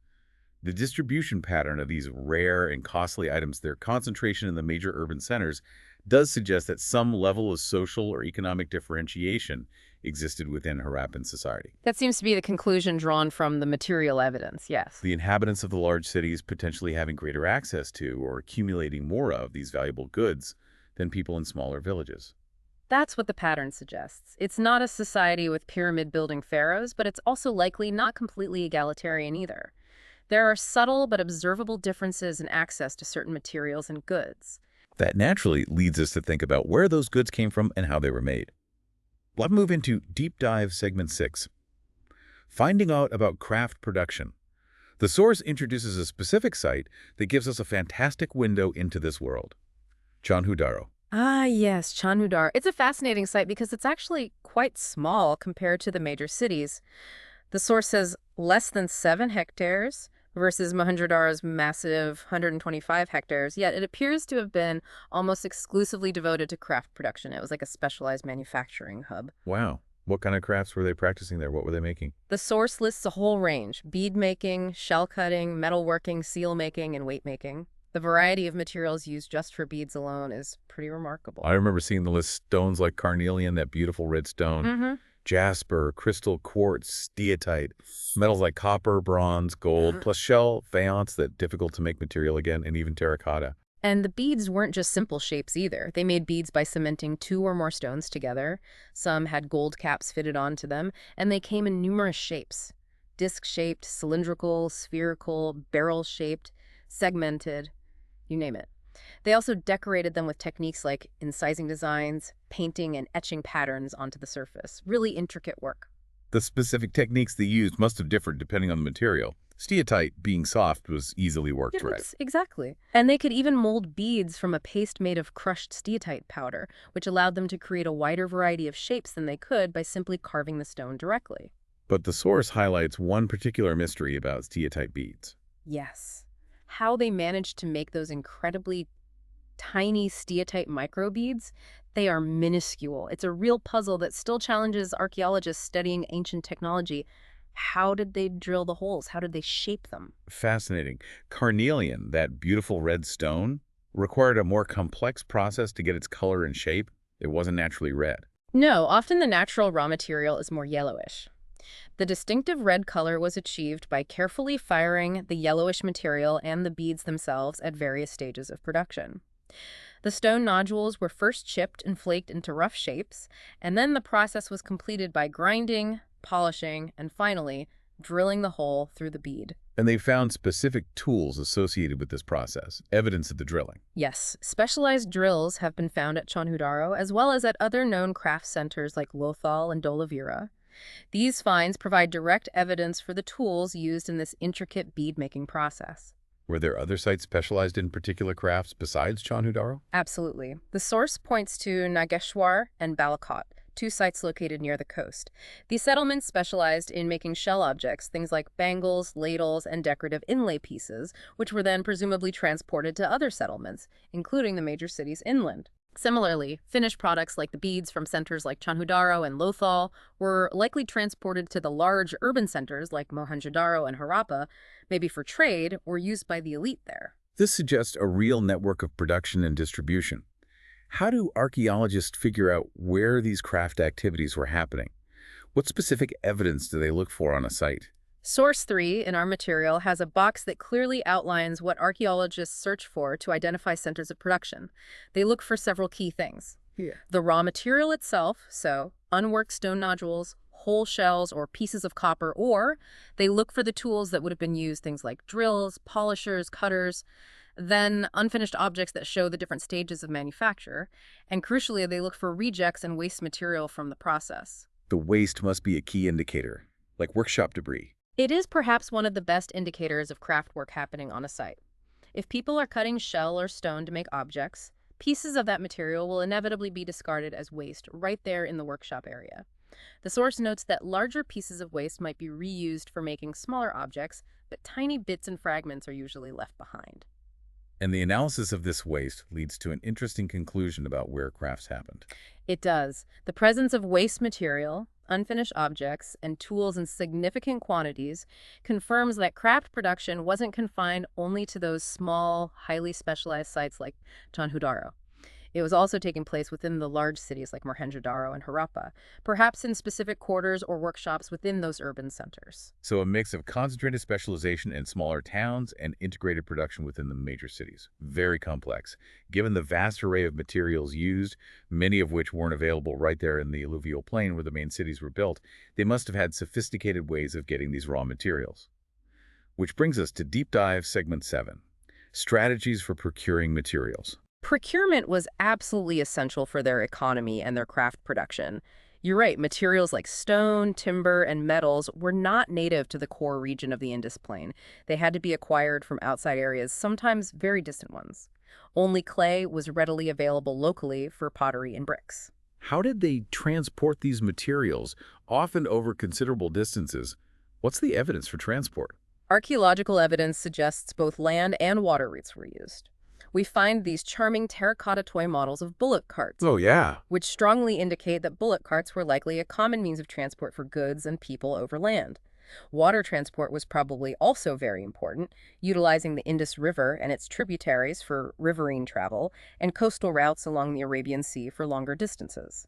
the distribution pattern of these rare and costly items, their concentration in the major urban centers, does suggest that some level of social or economic differentiation existed within Harappan society. That seems to be the conclusion drawn from the material evidence, yes. The inhabitants of the large cities potentially having greater access to or accumulating more of these valuable goods than people in smaller villages. That's what the pattern suggests. It's not a society with pyramid-building pharaohs, but it's also likely not completely egalitarian either. There are subtle but observable differences in access to certain materials and goods. That naturally leads us to think about where those goods came from and how they were made. Let's move into Deep Dive Segment 6. Finding out about craft production. The source introduces a specific site that gives us a fantastic window into this world. Mohenjodaro. Ah, yes, Chanhudar. It's a fascinating site because it's actually quite small compared to the major cities. The source says less than 7 hectares versus Mohenjo-daro's massive 125 hectares, yet it appears to have been almost exclusively devoted to craft production. It was like a specialized manufacturing hub. Wow. What kind of crafts were they practicing there? What were they making? The source lists a whole range: bead making, shell cutting, metalworking, seal making, and weight making. The variety of materials used just for beads alone is pretty remarkable. I remember seeing the list: stones like carnelian, that beautiful red stone, jasper, crystal quartz, steatite, metals like copper, bronze, gold, plus shell, faience, that difficult to make material again, and even terracotta. And the beads weren't just simple shapes either. They made beads by cementing 2 or more stones together. Some had gold caps fitted onto them, and they came in numerous shapes: disc-shaped, cylindrical, spherical, barrel-shaped, segmented, you name it. They also decorated them with techniques like incising designs, painting, and etching patterns onto the surface. Really intricate work. The specific techniques they used must have differed depending on the material. Steatite, being soft, was easily worked right. Exactly. And they could even mold beads from a paste made of crushed steatite powder, which allowed them to create a wider variety of shapes than they could by simply carving the stone directly. But the source highlights one particular mystery about steatite beads. Yes. How they managed to make those incredibly tiny steatite microbeads. They are minuscule. It's a real puzzle that still challenges archaeologists studying ancient technology. How did they drill the holes? How did they shape them? Fascinating. Carnelian, that beautiful red stone, required a more complex process to get its color and shape. It wasn't naturally red. No, often the natural raw material is more yellowish. The distinctive red color was achieved by carefully firing the yellowish material and the beads themselves at various stages of production. The stone nodules were first chipped and flaked into rough shapes, and then the process was completed by grinding, polishing, and finally, drilling the hole through the bead. And they found specific tools associated with this process, evidence of the drilling. Yes, specialized drills have been found at Chanhudaro, as well as at other known craft centers like Lothal and Dolavira. These finds provide direct evidence for the tools used in this intricate bead-making process. Were there other sites specialized in particular crafts besides Chanhudaro? Absolutely. The source points to Nageshwar and Balakot, 2 sites located near the coast. These settlements specialized in making shell objects, things like bangles, ladles, and decorative inlay pieces, which were then presumably transported to other settlements, including the major cities inland. Similarly, finished products like the beads from centers like Chanhudaro and Lothal were likely transported to the large urban centers like Mohenjodaro and Harappa, maybe for trade or used by the elite there. This suggests a real network of production and distribution. How do archaeologists figure out where these craft activities were happening? What specific evidence do they look for on a site? Source 3 in our material has a box that clearly outlines what archaeologists search for to identify centers of production. They look for several key things. The raw material itself, so unworked stone nodules, whole shells, or pieces of copper, or they look for the tools that would have been used, things like drills, polishers, cutters, then unfinished objects that show the different stages of manufacture, and crucially, they look for rejects and waste material from the process. The waste must be a key indicator, like workshop debris. It is perhaps one of the best indicators of craft work happening on a site. If people are cutting shell or stone to make objects, pieces of that material will inevitably be discarded as waste right there in the workshop area. The source notes that larger pieces of waste might be reused for making smaller objects, but tiny bits and fragments are usually left behind. And the analysis of this waste leads to an interesting conclusion about where crafts happened. It does. The presence of waste material, unfinished objects, and tools in significant quantities confirms that craft production wasn't confined only to those small, highly specialized sites like Chanhudaro. It was also taking place within the large cities like Mohenjodaro and Harappa, perhaps in specific quarters or workshops within those urban centers. So a mix of concentrated specialization in smaller towns and integrated production within the major cities. Very complex. Given the vast array of materials used, many of which weren't available right there in the alluvial plain where the main cities were built, they must have had sophisticated ways of getting these raw materials. Which brings us to Deep Dive Segment 7, Strategies for Procuring Materials. Procurement was absolutely essential for their economy and their craft production. You're right, materials like stone, timber, and metals were not native to the core region of the Indus Plain. They had to be acquired from outside areas, sometimes very distant ones. Only clay was readily available locally for pottery and bricks. How did they transport these materials, often over considerable distances? What's the evidence for transport? Archaeological evidence suggests both land and water routes were used. We find these charming terracotta toy models of bullock carts, Oh, yeah. which strongly indicate that bullock carts were likely a common means of transport for goods and people over land. Water transport was probably also very important, utilizing the Indus River and its tributaries for riverine travel and coastal routes along the Arabian Sea for longer distances.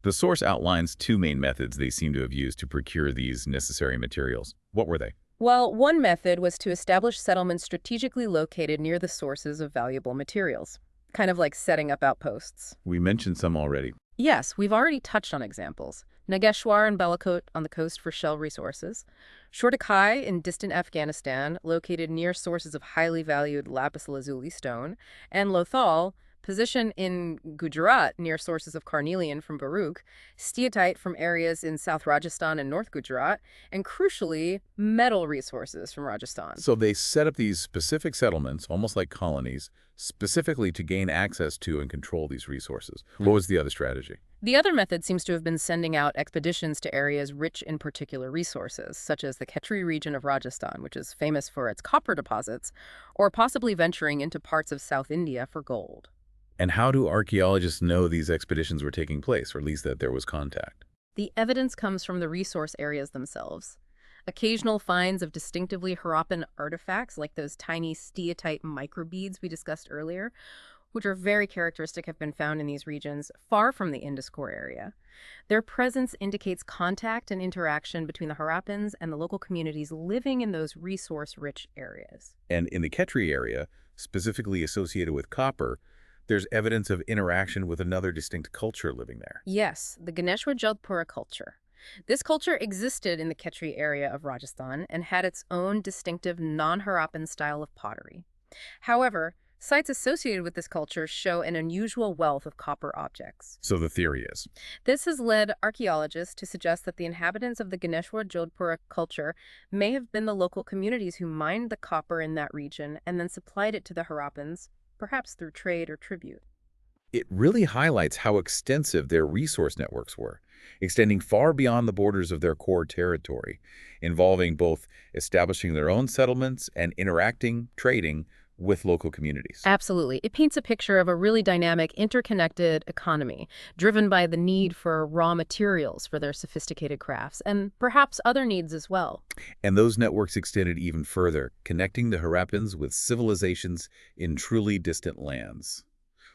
The source outlines two main methods they seem to have used to procure these necessary materials. What were they? Well, one method was to establish settlements strategically located near the sources of valuable materials, kind of like setting up outposts. We mentioned some already. Yes, we've already touched on examples. Nageshwar and Balakot on the coast for shell resources. Shortakai in distant Afghanistan, located near sources of highly valued lapis lazuli stone. And Lothal, position in Gujarat near sources of carnelian from Baruch, steatite from areas in South Rajasthan and North Gujarat, and crucially, metal resources from Rajasthan. So they set up these specific settlements, almost like colonies, specifically to gain access to and control these resources. What was the other strategy? The other method seems to have been sending out expeditions to areas rich in particular resources, such as the Khetri region of Rajasthan, which is famous for its copper deposits, or possibly venturing into parts of South India for gold. And how do archaeologists know these expeditions were taking place, or at least that there was contact? The evidence comes from the resource areas themselves. Occasional finds of distinctively Harappan artifacts, like those tiny steatite microbeads we discussed earlier, which are very characteristic, have been found in these regions far from the Indus core area. Their presence indicates contact and interaction between the Harappans and the local communities living in those resource-rich areas. And in the Khetri area, specifically associated with copper, there's evidence of interaction with another distinct culture living there. Yes, the Ganeshwar Jodhpura culture. This culture existed in the Khetri area of Rajasthan and had its own distinctive non-Harappan style of pottery. However, sites associated with this culture show an unusual wealth of copper objects. So the theory is? This has led archaeologists to suggest that the inhabitants of the Ganeshwar Jodhpura culture may have been the local communities who mined the copper in that region and then supplied it to the Harappans, perhaps through trade or tribute. It really highlights how extensive their resource networks were, extending far beyond the borders of their core territory, involving both establishing their own settlements and interacting, trading with local communities. Absolutely. It paints a picture of a really dynamic, interconnected economy, driven by the need for raw materials for their sophisticated crafts, and perhaps other needs as well. And those networks extended even further, connecting the Harappans with civilizations in truly distant lands.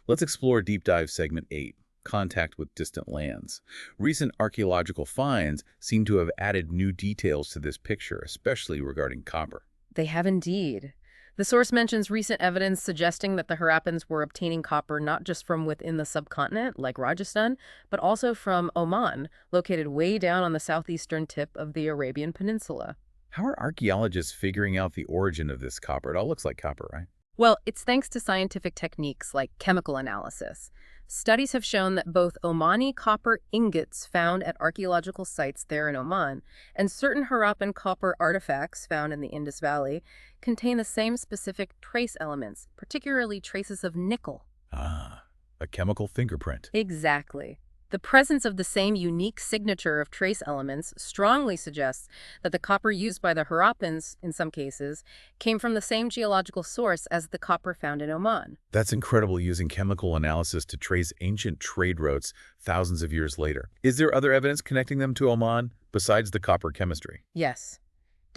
Let's explore Deep Dive Segment 8, Contact with Distant Lands. Recent archaeological finds seem to have added new details to this picture, especially regarding copper. They have indeed. The source mentions recent evidence suggesting that the Harappans were obtaining copper not just from within the subcontinent, like Rajasthan, but also from Oman, located way down on the southeastern tip of the Arabian Peninsula. How are archaeologists figuring out the origin of this copper? It all looks like copper, right? Well, it's thanks to scientific techniques like chemical analysis. Studies have shown that both Omani copper ingots found at archaeological sites there in Oman and certain Harappan copper artifacts found in the Indus Valley contain the same specific trace elements, particularly traces of nickel. Ah, a chemical fingerprint. Exactly. The presence of the same unique signature of trace elements strongly suggests that the copper used by the Harappans, in some cases, came from the same geological source as the copper found in Oman. That's incredible, using chemical analysis to trace ancient trade routes thousands of years later. Is there other evidence connecting them to Oman besides the copper chemistry? Yes.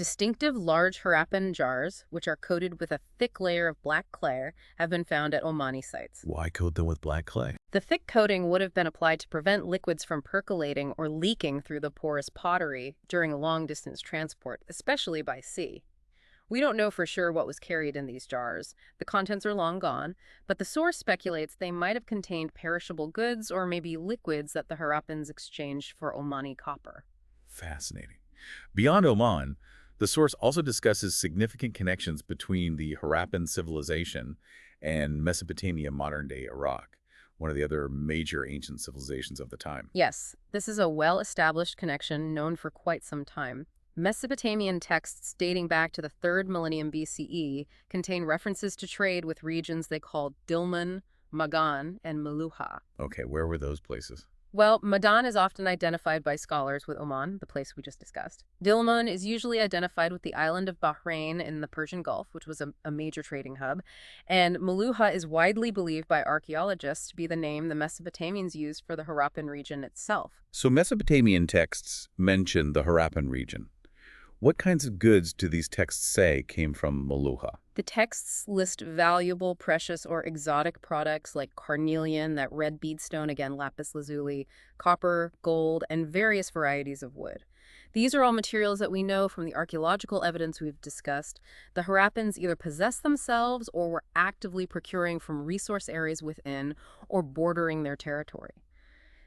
Distinctive large Harappan jars, which are coated with a thick layer of black clay, have been found at Omani sites. Why coat them with black clay? The thick coating would have been applied to prevent liquids from percolating or leaking through the porous pottery during long-distance transport, especially by sea. We don't know for sure what was carried in these jars. The contents are long gone, but the source speculates they might have contained perishable goods or maybe liquids that the Harappans exchanged for Omani copper. Fascinating. Beyond Oman, the source also discusses significant connections between the Harappan civilization and Mesopotamia, modern-day Iraq, one of the other major ancient civilizations of the time. Yes, this is a well-established connection known for quite some time. Mesopotamian texts dating back to the 3rd millennium BCE contain references to trade with regions they called Dilmun, Magan, and Meluha. Okay, where were those places? Well, Madan is often identified by scholars with Oman, the place we just discussed. Dilmun is usually identified with the island of Bahrain in the Persian Gulf, which was a major trading hub. And Meluha is widely believed by archaeologists to be the name the Mesopotamians used for the Harappan region itself. So Mesopotamian texts mention the Harappan region. What kinds of goods do these texts say came from Meluha? The texts list valuable, precious, or exotic products like carnelian, that red beadstone, again, lapis lazuli, copper, gold, and various varieties of wood. These are all materials that we know from the archaeological evidence we've discussed. The Harappans either possessed themselves or were actively procuring from resource areas within or bordering their territory.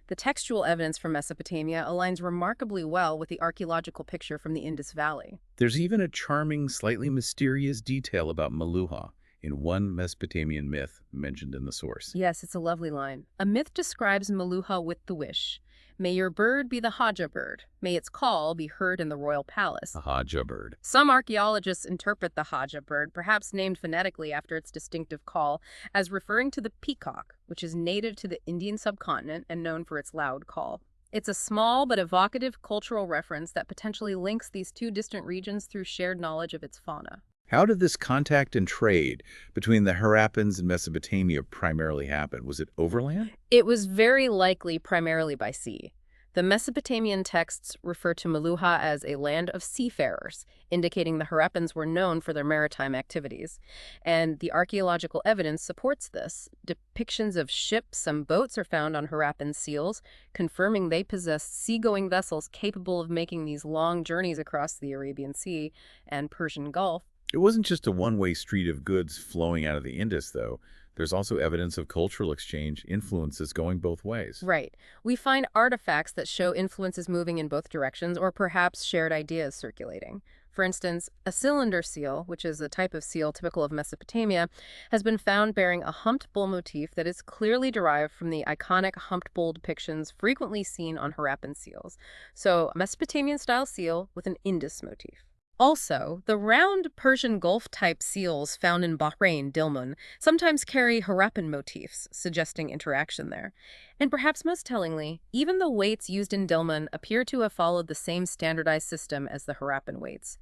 The textual evidence from Mesopotamia aligns remarkably well with the archaeological picture from the Indus Valley. There's even a charming, slightly mysterious detail about Meluha in one Mesopotamian myth mentioned in the source. Yes, it's a lovely line. A myth describes Meluha with the wish: "May your bird be the Haja bird. May its call be heard in the royal palace." A Haja bird. Some archaeologists interpret the Haja bird, perhaps named phonetically after its distinctive call, as referring to the peacock, which is native to the Indian subcontinent and known for its loud call. It's a small but evocative cultural reference that potentially links these two distant regions through shared knowledge of its fauna. How did this contact and trade between the Harappans and Mesopotamia primarily happen? Was it overland? It was very likely primarily by sea. The Mesopotamian texts refer to Meluha as a land of seafarers, indicating the Harappans were known for their maritime activities. And the archaeological evidence supports this. Depictions of ships and boats are found on Harappan seals, confirming they possessed seagoing vessels capable of making these long journeys across the Arabian Sea and Persian Gulf. It wasn't just a one-way street of goods flowing out of the Indus, though. There's also evidence of cultural exchange, influences going both ways. Right. We find artifacts that show influences moving in both directions, or perhaps shared ideas circulating. For instance, a cylinder seal, which is a type of seal typical of Mesopotamia, has been found bearing a humped bull motif that is clearly derived from the iconic humped bull depictions frequently seen on Harappan seals. So, a Mesopotamian-style seal with an Indus motif. Also, the round Persian Gulf-type seals found in Bahrain, Dilmun, sometimes carry Harappan motifs, suggesting interaction there. And perhaps most tellingly, even the weights used in Dilmun appear to have followed the same standardized system as the Harappan weights.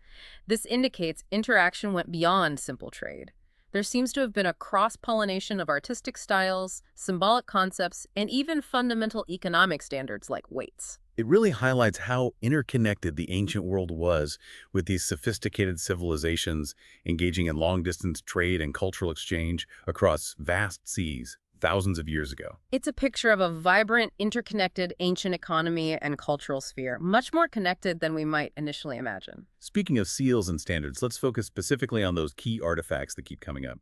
This indicates interaction went beyond simple trade. There seems to have been a cross-pollination of artistic styles, symbolic concepts, and even fundamental economic standards like weights. It really highlights how interconnected the ancient world was, with these sophisticated civilizations engaging in long-distance trade and cultural exchange across vast seas thousands of years ago. It's a picture of a vibrant, interconnected ancient economy and cultural sphere, much more connected than we might initially imagine. Speaking of seals and standards, let's focus specifically on those key artifacts that keep coming up.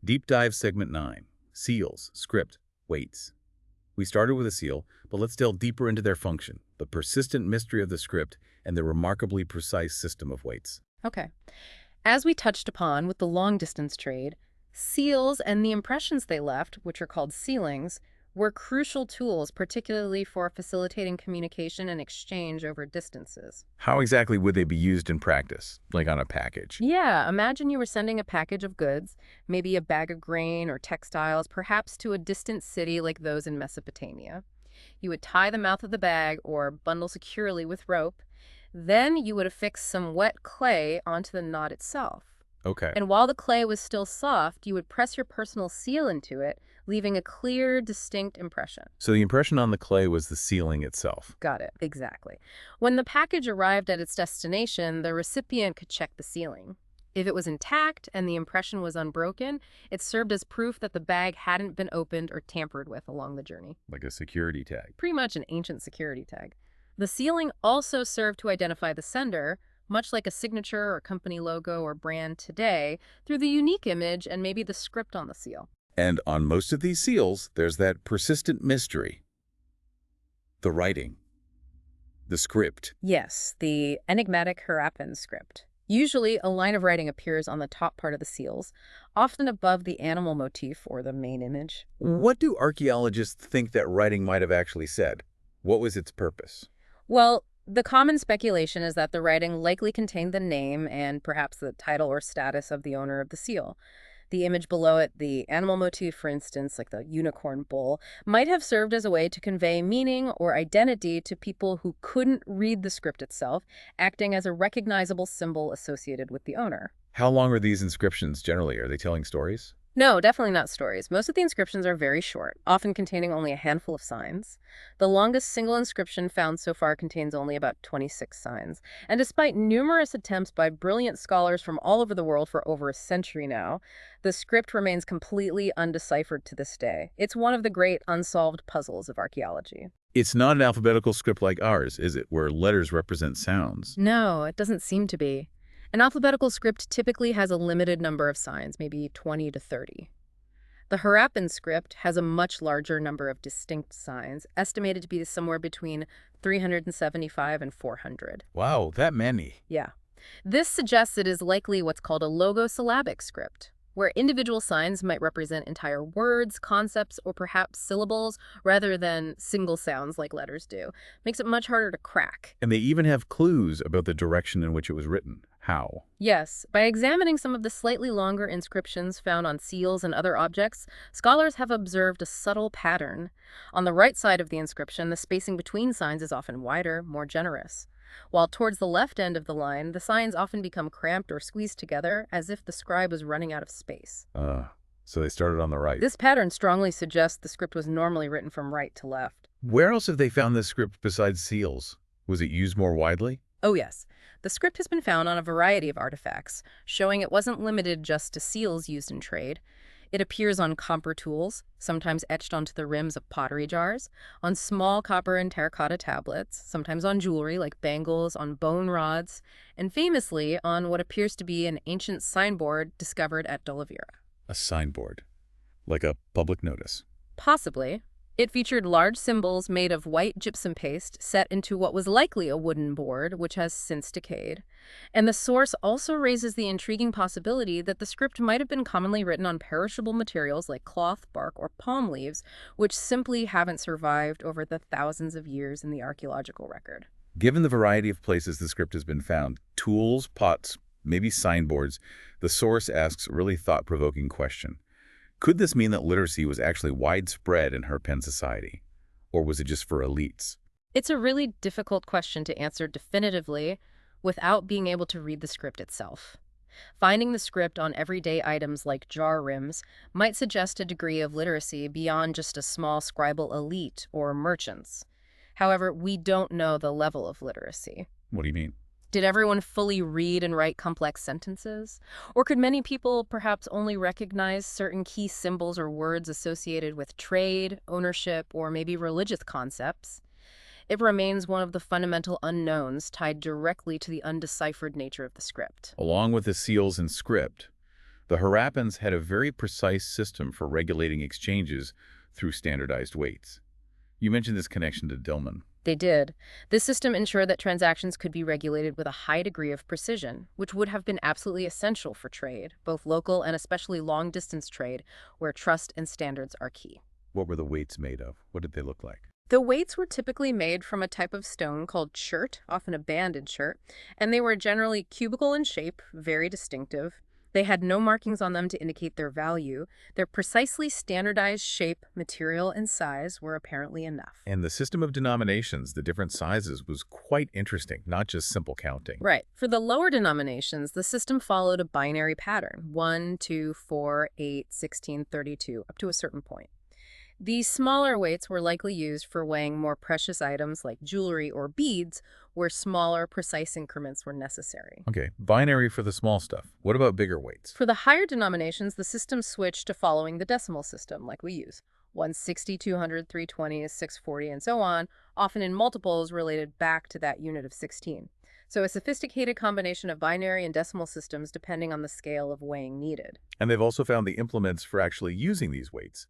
Deep Dive Segment 9. Seals, Script, Weights. We started with a seal, but let's delve deeper into their function, the persistent mystery of the script, and the remarkably precise system of weights. Okay. As we touched upon with the long-distance trade, seals and the impressions they left, which are called sealings, were crucial tools, particularly for facilitating communication and exchange over distances. How exactly would they be used in practice, like on a package? Yeah, imagine you were sending a package of goods, maybe a bag of grain or textiles, perhaps to a distant city like those in Mesopotamia. You would tie the mouth of the bag or bundle securely with rope. Then you would affix some wet clay onto the knot itself. Okay. And while the clay was still soft, you would press your personal seal into it, leaving a clear, distinct impression. So the impression on the clay was the sealing itself. Got it. Exactly. When the package arrived at its destination, the recipient could check the sealing. If it was intact and the impression was unbroken, it served as proof that the bag hadn't been opened or tampered with along the journey. Like a security tag. Pretty much an ancient security tag. The sealing also served to identify the sender, much like a signature or company logo or brand today, through the unique image and maybe the script on the seal. And on most of these seals, there's that persistent mystery. The writing. The script. Yes, the enigmatic Harappan script. Usually, a line of writing appears on the top part of the seals, often above the animal motif or the main image. What do archaeologists think that writing might have actually said? What was its purpose? Well, the common speculation is that the writing likely contained the name and perhaps the title or status of the owner of the seal. The image below it, the animal motif, for instance, like the unicorn bull, might have served as a way to convey meaning or identity to people who couldn't read the script itself, acting as a recognizable symbol associated with the owner. How long are these inscriptions generally? Are they telling stories? No, definitely not stories. Most of the inscriptions are very short, often containing only a handful of signs. The longest single inscription found so far contains only about 26 signs. And despite numerous attempts by brilliant scholars from all over the world for over a century now, the script remains completely undeciphered to this day. It's one of the great unsolved puzzles of archaeology. It's not an alphabetical script like ours, is it, where letters represent sounds? No, it doesn't seem to be. An alphabetical script typically has a limited number of signs, maybe 20 to 30. The Harappan script has a much larger number of distinct signs, estimated to be somewhere between 375 and 400. Wow, that many. Yeah. This suggests it is likely what's called a logosyllabic script, where individual signs might represent entire words, concepts, or perhaps syllables, rather than single sounds like letters do. Makes it much harder to crack. And they even have clues about the direction in which it was written. How? Yes, by examining some of the slightly longer inscriptions found on seals and other objects, scholars have observed a subtle pattern. On the right side of the inscription, the spacing between signs is often wider, more generous. While towards the left end of the line, the signs often become cramped or squeezed together, as if the scribe was running out of space. So they started on the right. This pattern strongly suggests the script was normally written from right to left. Where else have they found this script besides seals? Was it used more widely? Oh yes, the script has been found on a variety of artifacts, showing it wasn't limited just to seals used in trade. It appears on copper tools, sometimes etched onto the rims of pottery jars, on small copper and terracotta tablets, sometimes on jewelry like bangles, on bone rods, and famously on what appears to be an ancient signboard discovered at Dolavira. A signboard. Like a public notice. Possibly. It featured large symbols made of white gypsum paste set into what was likely a wooden board, which has since decayed. And the source also raises the intriguing possibility that the script might have been commonly written on perishable materials like cloth, bark, or palm leaves, which simply haven't survived over the thousands of years in the archaeological record. Given the variety of places the script has been found, tools, pots, maybe signboards, the source asks a really thought-provoking question. Could this mean that literacy was actually widespread in Harappan society? Or was it just for elites? It's a really difficult question to answer definitively without being able to read the script itself. Finding the script on everyday items like jar rims might suggest a degree of literacy beyond just a small scribal elite or merchants. However, we don't know the level of literacy. What do you mean? Did everyone fully read and write complex sentences? Or could many people perhaps only recognize certain key symbols or words associated with trade, ownership, or maybe religious concepts? It remains one of the fundamental unknowns tied directly to the undeciphered nature of the script. Along with the seals and script, the Harappans had a very precise system for regulating exchanges through standardized weights. You mentioned this connection to Dillman. They did. This system ensured that transactions could be regulated with a high degree of precision, which would have been absolutely essential for trade, both local and especially long-distance trade, where trust and standards are key. What were the weights made of? What did they look like? The weights were typically made from a type of stone called chert, often a banded chert, and they were generally cubical in shape, very distinctive. They had no markings on them to indicate their value. Their precisely standardized shape, material, and size were apparently enough. And the system of denominations, the different sizes, was quite interesting, not just simple counting. Right. For the lower denominations, the system followed a binary pattern, 1, 2, 4, 8, 16, 32, up to a certain point. These smaller weights were likely used for weighing more precious items like jewelry or beads, where smaller, precise increments were necessary. Okay, binary for the small stuff. What about bigger weights? For the higher denominations, the system switched to following the decimal system, like we use. 160, 200, 320, 640, and so on, often in multiples related back to that unit of 16. So a sophisticated combination of binary and decimal systems depending on the scale of weighing needed. And they've also found the implements for actually using these weights,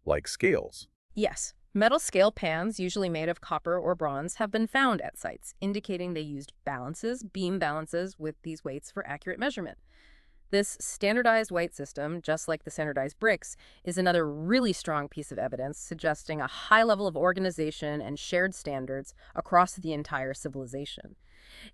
like scales. Yes, metal scale pans, usually made of copper or bronze, have been found at sites, indicating they used balances, beam balances, with these weights for accurate measurement. This standardized weight system, just like the standardized bricks, is another really strong piece of evidence suggesting a high level of organization and shared standards across the entire civilization.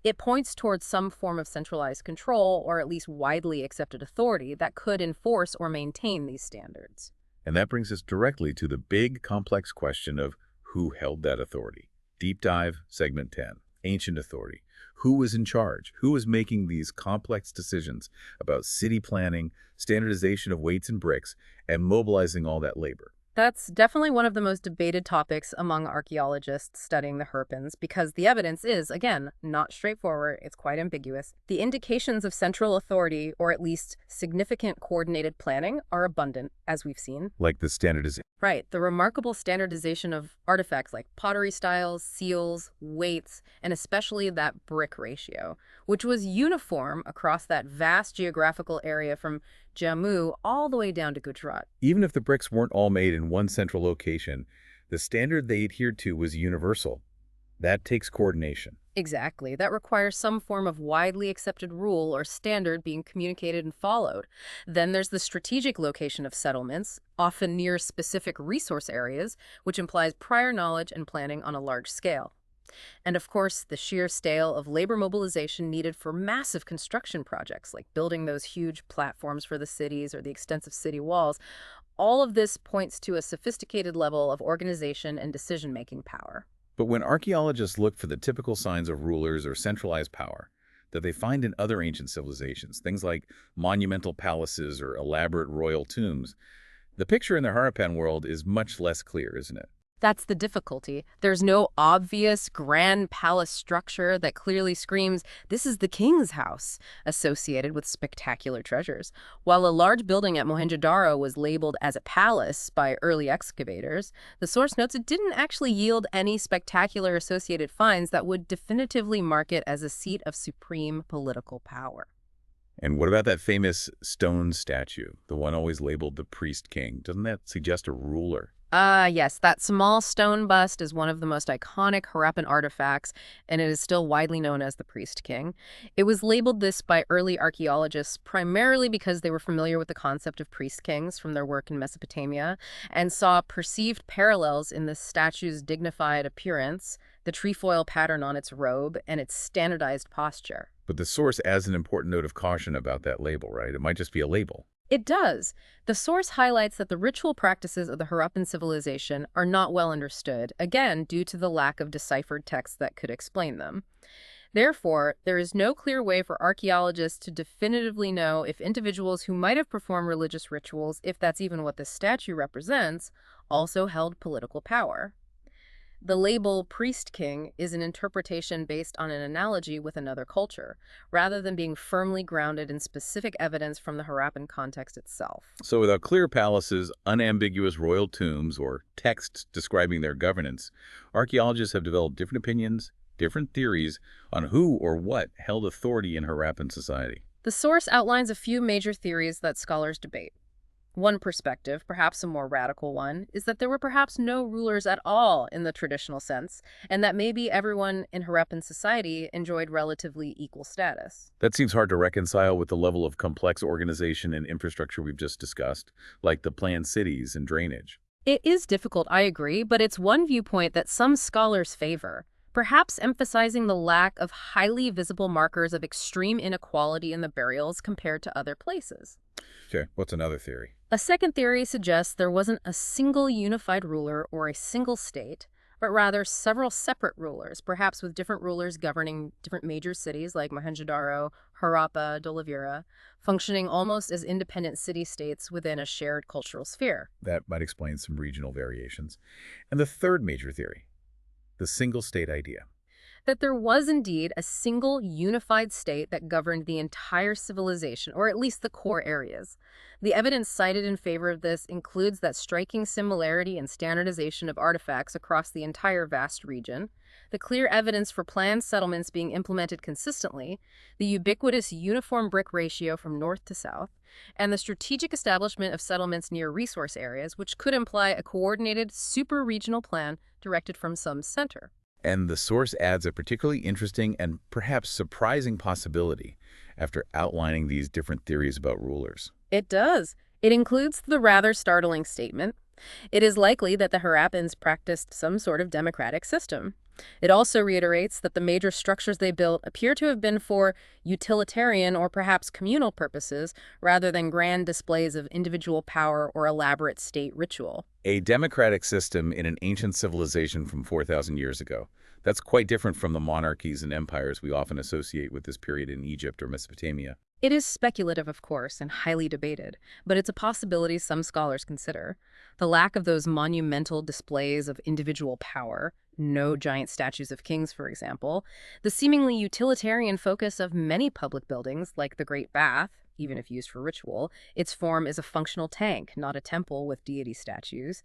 It points towards some form of centralized control, or at least widely accepted authority, that could enforce or maintain these standards. And that brings us directly to the big, complex question of who held that authority. Deep dive, segment 10, ancient authority. Who was in charge? Who was making these complex decisions about city planning, standardization of weights and bricks, and mobilizing all that labor? That's definitely one of the most debated topics among archaeologists studying the Harappans because the evidence is, again, not straightforward. It's quite ambiguous. The indications of central authority, or at least significant coordinated planning, are abundant, as we've seen. Like the standardization. Right, the remarkable standardization of artifacts like pottery styles, seals, weights, and especially that brick ratio, which was uniform across that vast geographical area from Jammu all the way down to Gujarat. Even if the bricks weren't all made in one central location, the standard they adhered to was universal. That takes coordination. Exactly. That requires some form of widely accepted rule or standard being communicated and followed. Then there's the strategic location of settlements, often near specific resource areas, which implies prior knowledge and planning on a large scale. And of course, the sheer scale of labor mobilization needed for massive construction projects, like building those huge platforms for the cities or the extensive city walls. All of this points to a sophisticated level of organization and decision-making power. But when archaeologists look for the typical signs of rulers or centralized power that they find in other ancient civilizations, things like monumental palaces or elaborate royal tombs, the picture in the Harappan world is much less clear, isn't it? That's the difficulty. There's no obvious grand palace structure that clearly screams, "This is the king's house," associated with spectacular treasures. While a large building at Mohenjodaro was labeled as a palace by early excavators, the source notes it didn't actually yield any spectacular associated finds that would definitively mark it as a seat of supreme political power. And what about that famous stone statue, the one always labeled the priest king? Doesn't that suggest a ruler? Yes, that small stone bust is one of the most iconic Harappan artifacts, and it is still widely known as the Priest King. It was labeled this by early archaeologists primarily because they were familiar with the concept of priest kings from their work in Mesopotamia and saw perceived parallels in the statue's dignified appearance, the trefoil pattern on its robe, and its standardized posture. But the source adds an important note of caution about that label, right? It might just be a label. It does. The source highlights that the ritual practices of the Harappan civilization are not well understood, again, due to the lack of deciphered texts that could explain them. Therefore, there is no clear way for archaeologists to definitively know if individuals who might have performed religious rituals, if that's even what this statue represents, also held political power. The label priest king is an interpretation based on an analogy with another culture, rather than being firmly grounded in specific evidence from the Harappan context itself. So without clear palaces, unambiguous royal tombs, or texts describing their governance, archaeologists have developed different opinions, different theories on who or what held authority in Harappan society. The source outlines a few major theories that scholars debate. One perspective, perhaps a more radical one, is that there were perhaps no rulers at all in the traditional sense, and that maybe everyone in Harappan society enjoyed relatively equal status. That seems hard to reconcile with the level of complex organization and infrastructure we've just discussed, like the planned cities and drainage. It is difficult, I agree, but it's one viewpoint that some scholars favor, perhaps emphasizing the lack of highly visible markers of extreme inequality in the burials compared to other places. Okay, what's another theory? A second theory suggests there wasn't a single unified ruler or a single state. but rather several separate rulers, perhaps with different rulers governing different major cities like Mohenjodaro, Harappa, Dolavira, functioning almost as independent city-states within a shared cultural sphere. That might explain some regional variations. And the third major theory, the single-state idea. That there was indeed a single unified state that governed the entire civilization, or at least the core areas. The evidence cited in favor of this includes that striking similarity and standardization of artifacts across the entire vast region, the clear evidence for planned settlements being implemented consistently, the ubiquitous uniform brick ratio from north to south, and the strategic establishment of settlements near resource areas, which could imply a coordinated, super-regional plan directed from some center. And the source adds a particularly interesting and perhaps surprising possibility after outlining these different theories about rulers. It does. It includes the rather startling statement. It is likely that the Harappans practiced some sort of democratic system. It also reiterates that the major structures they built appear to have been for utilitarian or perhaps communal purposes rather than grand displays of individual power or elaborate state ritual. A democratic system in an ancient civilization from 4,000 years ago. That's quite different from the monarchies and empires we often associate with this period in Egypt or Mesopotamia. It is speculative, of course, and highly debated, but it's a possibility some scholars consider. The lack of those monumental displays of individual power, no giant statues of kings, for example, the seemingly utilitarian focus of many public buildings, like the Great Bath, even if used for ritual, its form is a functional tank, not a temple with deity statues,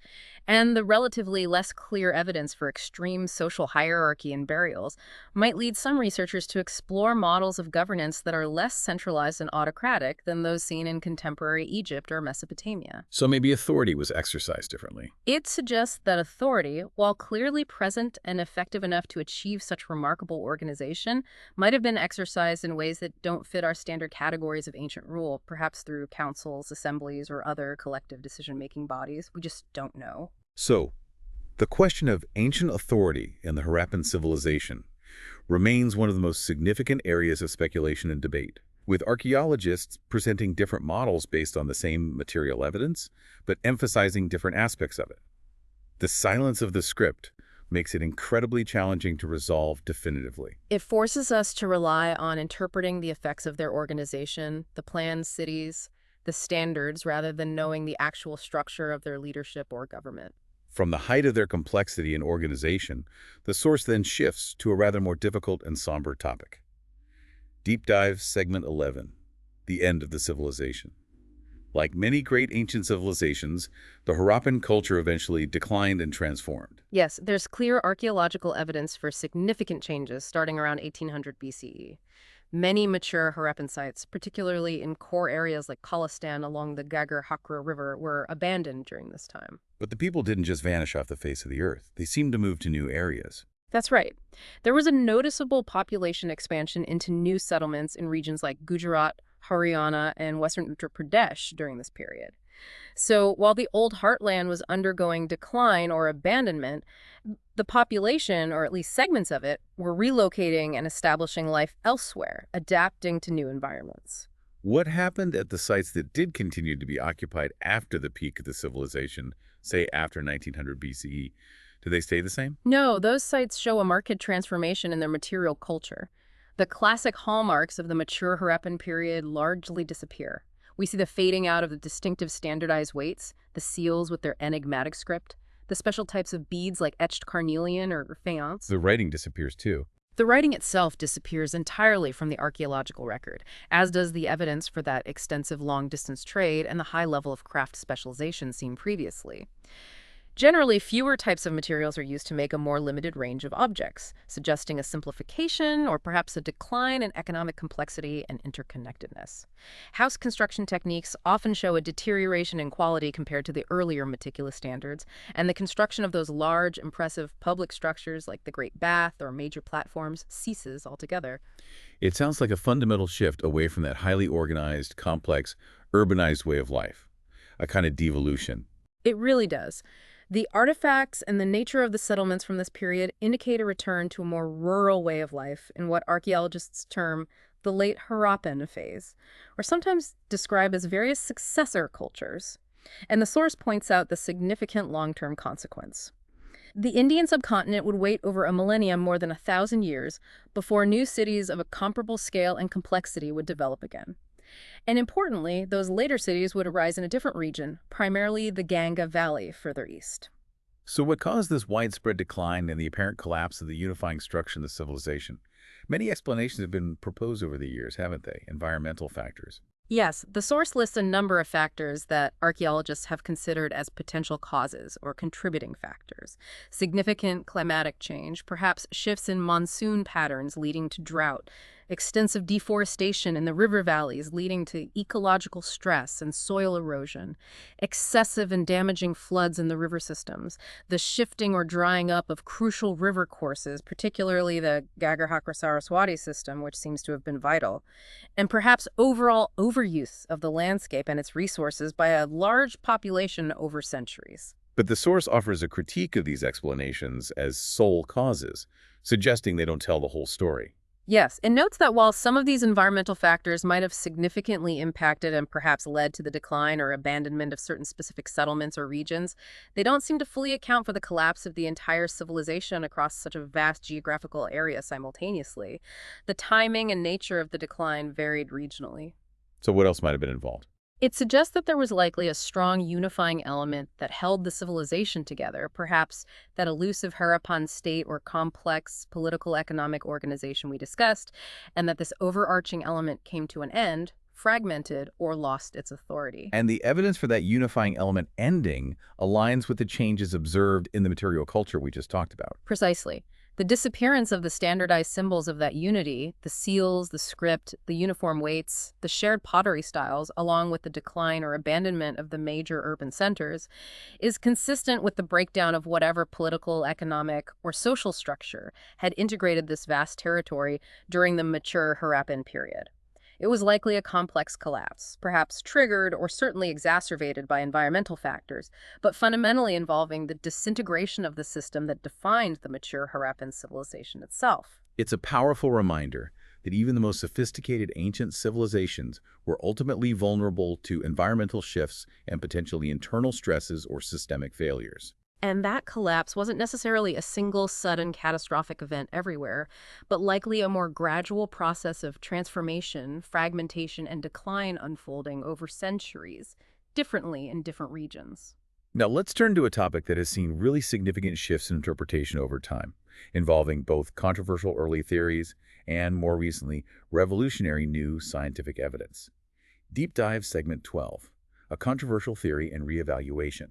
and the relatively less clear evidence for extreme social hierarchy and burials might lead some researchers to explore models of governance that are less centralized and autocratic than those seen in contemporary Egypt or Mesopotamia. So maybe authority was exercised differently. It suggests that authority, while clearly present and effective enough to achieve such remarkable organization, might have been exercised in ways that don't fit our standard categories of ancient rule, perhaps through councils, assemblies, or other collective decision-making bodies. We just don't know. So, the question of ancient authority in the Harappan civilization remains one of the most significant areas of speculation and debate, with archaeologists presenting different models based on the same material evidence, but emphasizing different aspects of it. The silence of the script makes it incredibly challenging to resolve definitively. It forces us to rely on interpreting the effects of their organization, the planned cities, the standards, rather than knowing the actual structure of their leadership or government. From the height of their complexity and organization, the source then shifts to a rather more difficult and somber topic. Deep Dive Segment 11, The End of the Civilization. Like many great ancient civilizations, the Harappan culture eventually declined and transformed. Yes, there's clear archaeological evidence for significant changes starting around 1800 BCE. Many mature Harappan sites, particularly in core areas like Khalistan along the Gagar-Hakra River, were abandoned during this time. But the people didn't just vanish off the face of the earth. They seemed to move to new areas. That's right. There was a noticeable population expansion into new settlements in regions like Gujarat, Haryana, and western Uttar Pradesh during this period. So while the old heartland was undergoing decline or abandonment, the population, or at least segments of it, were relocating and establishing life elsewhere, adapting to new environments. What happened at the sites that did continue to be occupied after the peak of the civilization, say after 1900 BCE? Do they stay the same? No, those sites show a marked transformation in their material culture. The classic hallmarks of the mature Harappan period largely disappear. We see the fading out of the distinctive standardized weights, the seals with their enigmatic script, the special types of beads like etched carnelian or faience. The writing disappears too. The writing itself disappears entirely from the archaeological record, as does the evidence for that extensive long-distance trade and the high level of craft specialization seen previously. Generally, fewer types of materials are used to make a more limited range of objects, suggesting a simplification or perhaps a decline in economic complexity and interconnectedness. House construction techniques often show a deterioration in quality compared to the earlier meticulous standards, and the construction of those large, impressive public structures like the Great Bath or major platforms ceases altogether. It sounds like a fundamental shift away from that highly organized, complex, urbanized way of life, a kind of devolution. It really does. The artifacts and the nature of the settlements from this period indicate a return to a more rural way of life in what archaeologists term the late Harappan phase, or sometimes describe as various successor cultures. And the source points out the significant long-term consequence. The Indian subcontinent would wait over a millennium, more than 1,000 years, before new cities of a comparable scale and complexity would develop again. And importantly, those later cities would arise in a different region, primarily the Ganga Valley further east. So what caused this widespread decline and the apparent collapse of the unifying structure of the civilization? Many explanations have been proposed over the years, haven't they? Environmental factors. Yes, the source lists a number of factors that archaeologists have considered as potential causes or contributing factors. Significant climatic change, perhaps shifts in monsoon patterns leading to drought, extensive deforestation in the river valleys leading to ecological stress and soil erosion, excessive and damaging floods in the river systems, the shifting or drying up of crucial river courses, particularly the Ghaggar-Hakra-Saraswati system, which seems to have been vital, and perhaps overall overuse of the landscape and its resources by a large population over centuries. But the source offers a critique of these explanations as sole causes, suggesting they don't tell the whole story. Yes, and notes that while some of these environmental factors might have significantly impacted and perhaps led to the decline or abandonment of certain specific settlements or regions, they don't seem to fully account for the collapse of the entire civilization across such a vast geographical area simultaneously. The timing and nature of the decline varied regionally. So what else might have been involved? It suggests that there was likely a strong unifying element that held the civilization together, perhaps that elusive Harappan state or complex political economic organization we discussed, and that this overarching element came to an end, fragmented, or lost its authority. And the evidence for that unifying element ending aligns with the changes observed in the material culture we just talked about. Precisely. The disappearance of the standardized symbols of that unity, the seals, the script, the uniform weights, the shared pottery styles, along with the decline or abandonment of the major urban centers, is consistent with the breakdown of whatever political, economic, or social structure had integrated this vast territory during the mature Harappan period. It was likely a complex collapse, perhaps triggered or certainly exacerbated by environmental factors, but fundamentally involving the disintegration of the system that defined the mature Harappan civilization itself. It's a powerful reminder that even the most sophisticated ancient civilizations were ultimately vulnerable to environmental shifts and potentially internal stresses or systemic failures. And that collapse wasn't necessarily a single, sudden, catastrophic event everywhere, but likely a more gradual process of transformation, fragmentation, and decline unfolding over centuries, differently in different regions. Now let's turn to a topic that has seen really significant shifts in interpretation over time, involving both controversial early theories and, more recently, revolutionary new scientific evidence. Deep Dive Segment 12, A Controversial Theory and Reevaluation.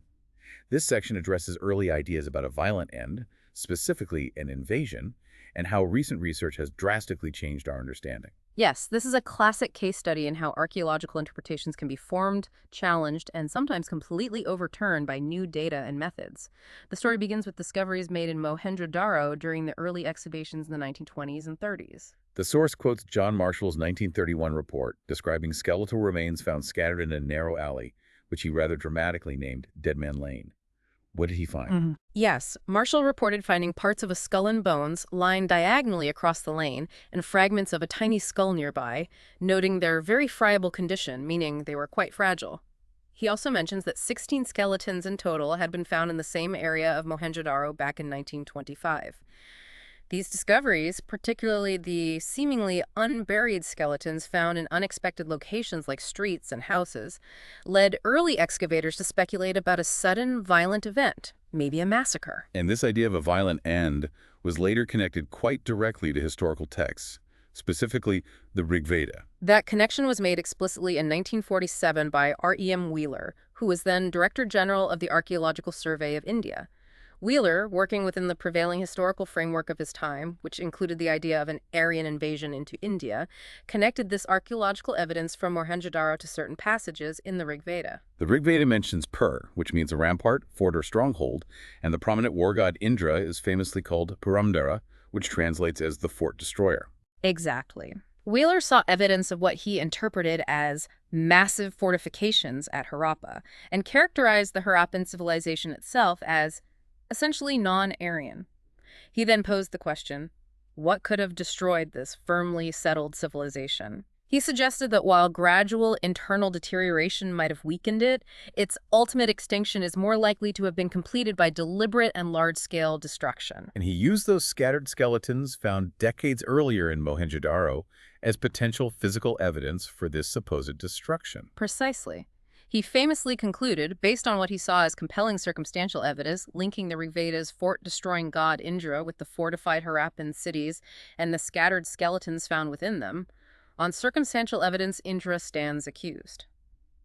This section addresses early ideas about a violent end, specifically an invasion, and how recent research has drastically changed our understanding. Yes, this is a classic case study in how archaeological interpretations can be formed, challenged, and sometimes completely overturned by new data and methods. The story begins with discoveries made in Mohenjodaro during the early excavations in the 1920s and 30s. The source quotes John Marshall's 1931 report describing skeletal remains found scattered in a narrow alley, which he rather dramatically named Dead Man Lane. What did he find? Yes, Marshall reported finding parts of a skull and bones lying diagonally across the lane and fragments of a tiny skull nearby, noting their very friable condition, meaning they were quite fragile. He also mentions that 16 skeletons in total had been found in the same area of Mohenjo-daro back in 1925. These discoveries, particularly the seemingly unburied skeletons found in unexpected locations like streets and houses, led early excavators to speculate about a sudden, violent event, maybe a massacre. And this idea of a violent end was later connected quite directly to historical texts, specifically the Rig Veda. That connection was made explicitly in 1947 by R.E.M. Wheeler, who was then Director General of the Archaeological Survey of India. Wheeler, working within the prevailing historical framework of his time, which included the idea of an Aryan invasion into India, connected this archaeological evidence from Mohenjo-daro to certain passages in the Rig Veda. The Rig Veda mentions Pur, which means a rampart, fort, or stronghold, and the prominent war god Indra is famously called Puramdara, which translates as the fort destroyer. Exactly. Wheeler saw evidence of what he interpreted as massive fortifications at Harappa, and characterized the Harappan civilization itself as essentially non-Aryan. He then posed the question, what could have destroyed this firmly settled civilization? He suggested that while gradual internal deterioration might have weakened it, its ultimate extinction is more likely to have been completed by deliberate and large-scale destruction. And he used those scattered skeletons found decades earlier in Mohenjodaro as potential physical evidence for this supposed destruction. Precisely. He famously concluded, based on what he saw as compelling circumstantial evidence linking the Rigveda's fort-destroying god Indra with the fortified Harappan cities and the scattered skeletons found within them, on circumstantial evidence, Indra stands accused.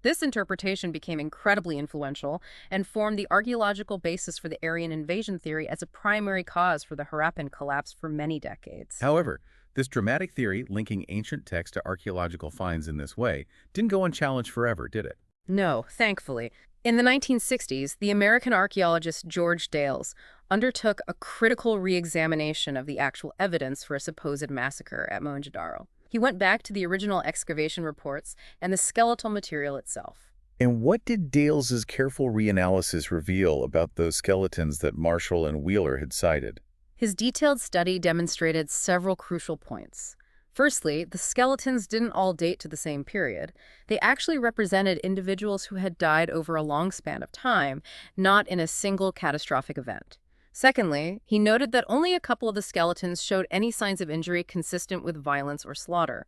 This interpretation became incredibly influential and formed the archaeological basis for the Aryan invasion theory as a primary cause for the Harappan collapse for many decades. However, this dramatic theory linking ancient texts to archaeological finds in this way didn't go unchallenged forever, did it? No, thankfully. In the 1960s, the American archaeologist George Dales undertook a critical re-examination of the actual evidence for a supposed massacre at Mohenjo-daro. He went back to the original excavation reports and the skeletal material itself. And what did Dales's careful reanalysis reveal about those skeletons that Marshall and Wheeler had cited? His detailed study demonstrated several crucial points. Firstly, the skeletons didn't all date to the same period. They actually represented individuals who had died over a long span of time, not in a single catastrophic event. Secondly, he noted that only a couple of the skeletons showed any signs of injury consistent with violence or slaughter.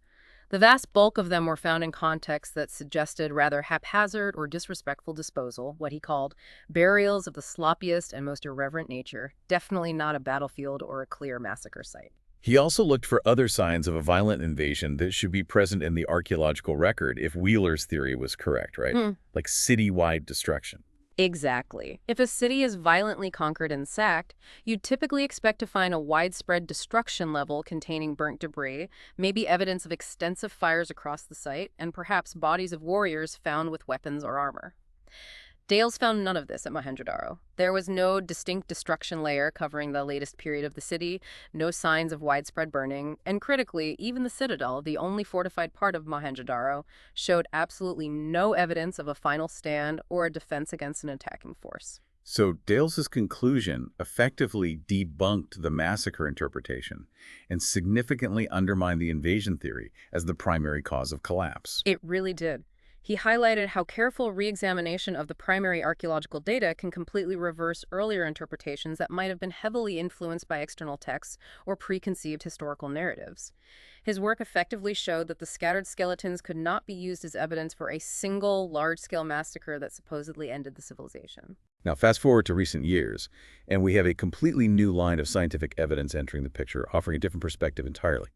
The vast bulk of them were found in contexts that suggested rather haphazard or disrespectful disposal, what he called burials of the sloppiest and most irreverent nature, definitely not a battlefield or a clear massacre site. He also looked for other signs of a violent invasion that should be present in the archaeological record if Wheeler's theory was correct, right? Like citywide destruction. Exactly. If a city is violently conquered and sacked, you'd typically expect to find a widespread destruction level containing burnt debris, maybe evidence of extensive fires across the site, and perhaps bodies of warriors found with weapons or armor. Dales found none of this at Mohenjo-daro. There was no distinct destruction layer covering the latest period of the city, no signs of widespread burning, and critically, even the citadel, the only fortified part of Mohenjo-daro, showed absolutely no evidence of a final stand or a defense against an attacking force. So Dales's conclusion effectively debunked the massacre interpretation and significantly undermined the invasion theory as the primary cause of collapse. It really did. He highlighted how careful re-examination of the primary archaeological data can completely reverse earlier interpretations that might have been heavily influenced by external texts or preconceived historical narratives. His work effectively showed that the scattered skeletons could not be used as evidence for a single large-scale massacre that supposedly ended the civilization. Now, fast forward to recent years, and we have a completely new line of scientific evidence entering the picture, offering a different perspective entirely: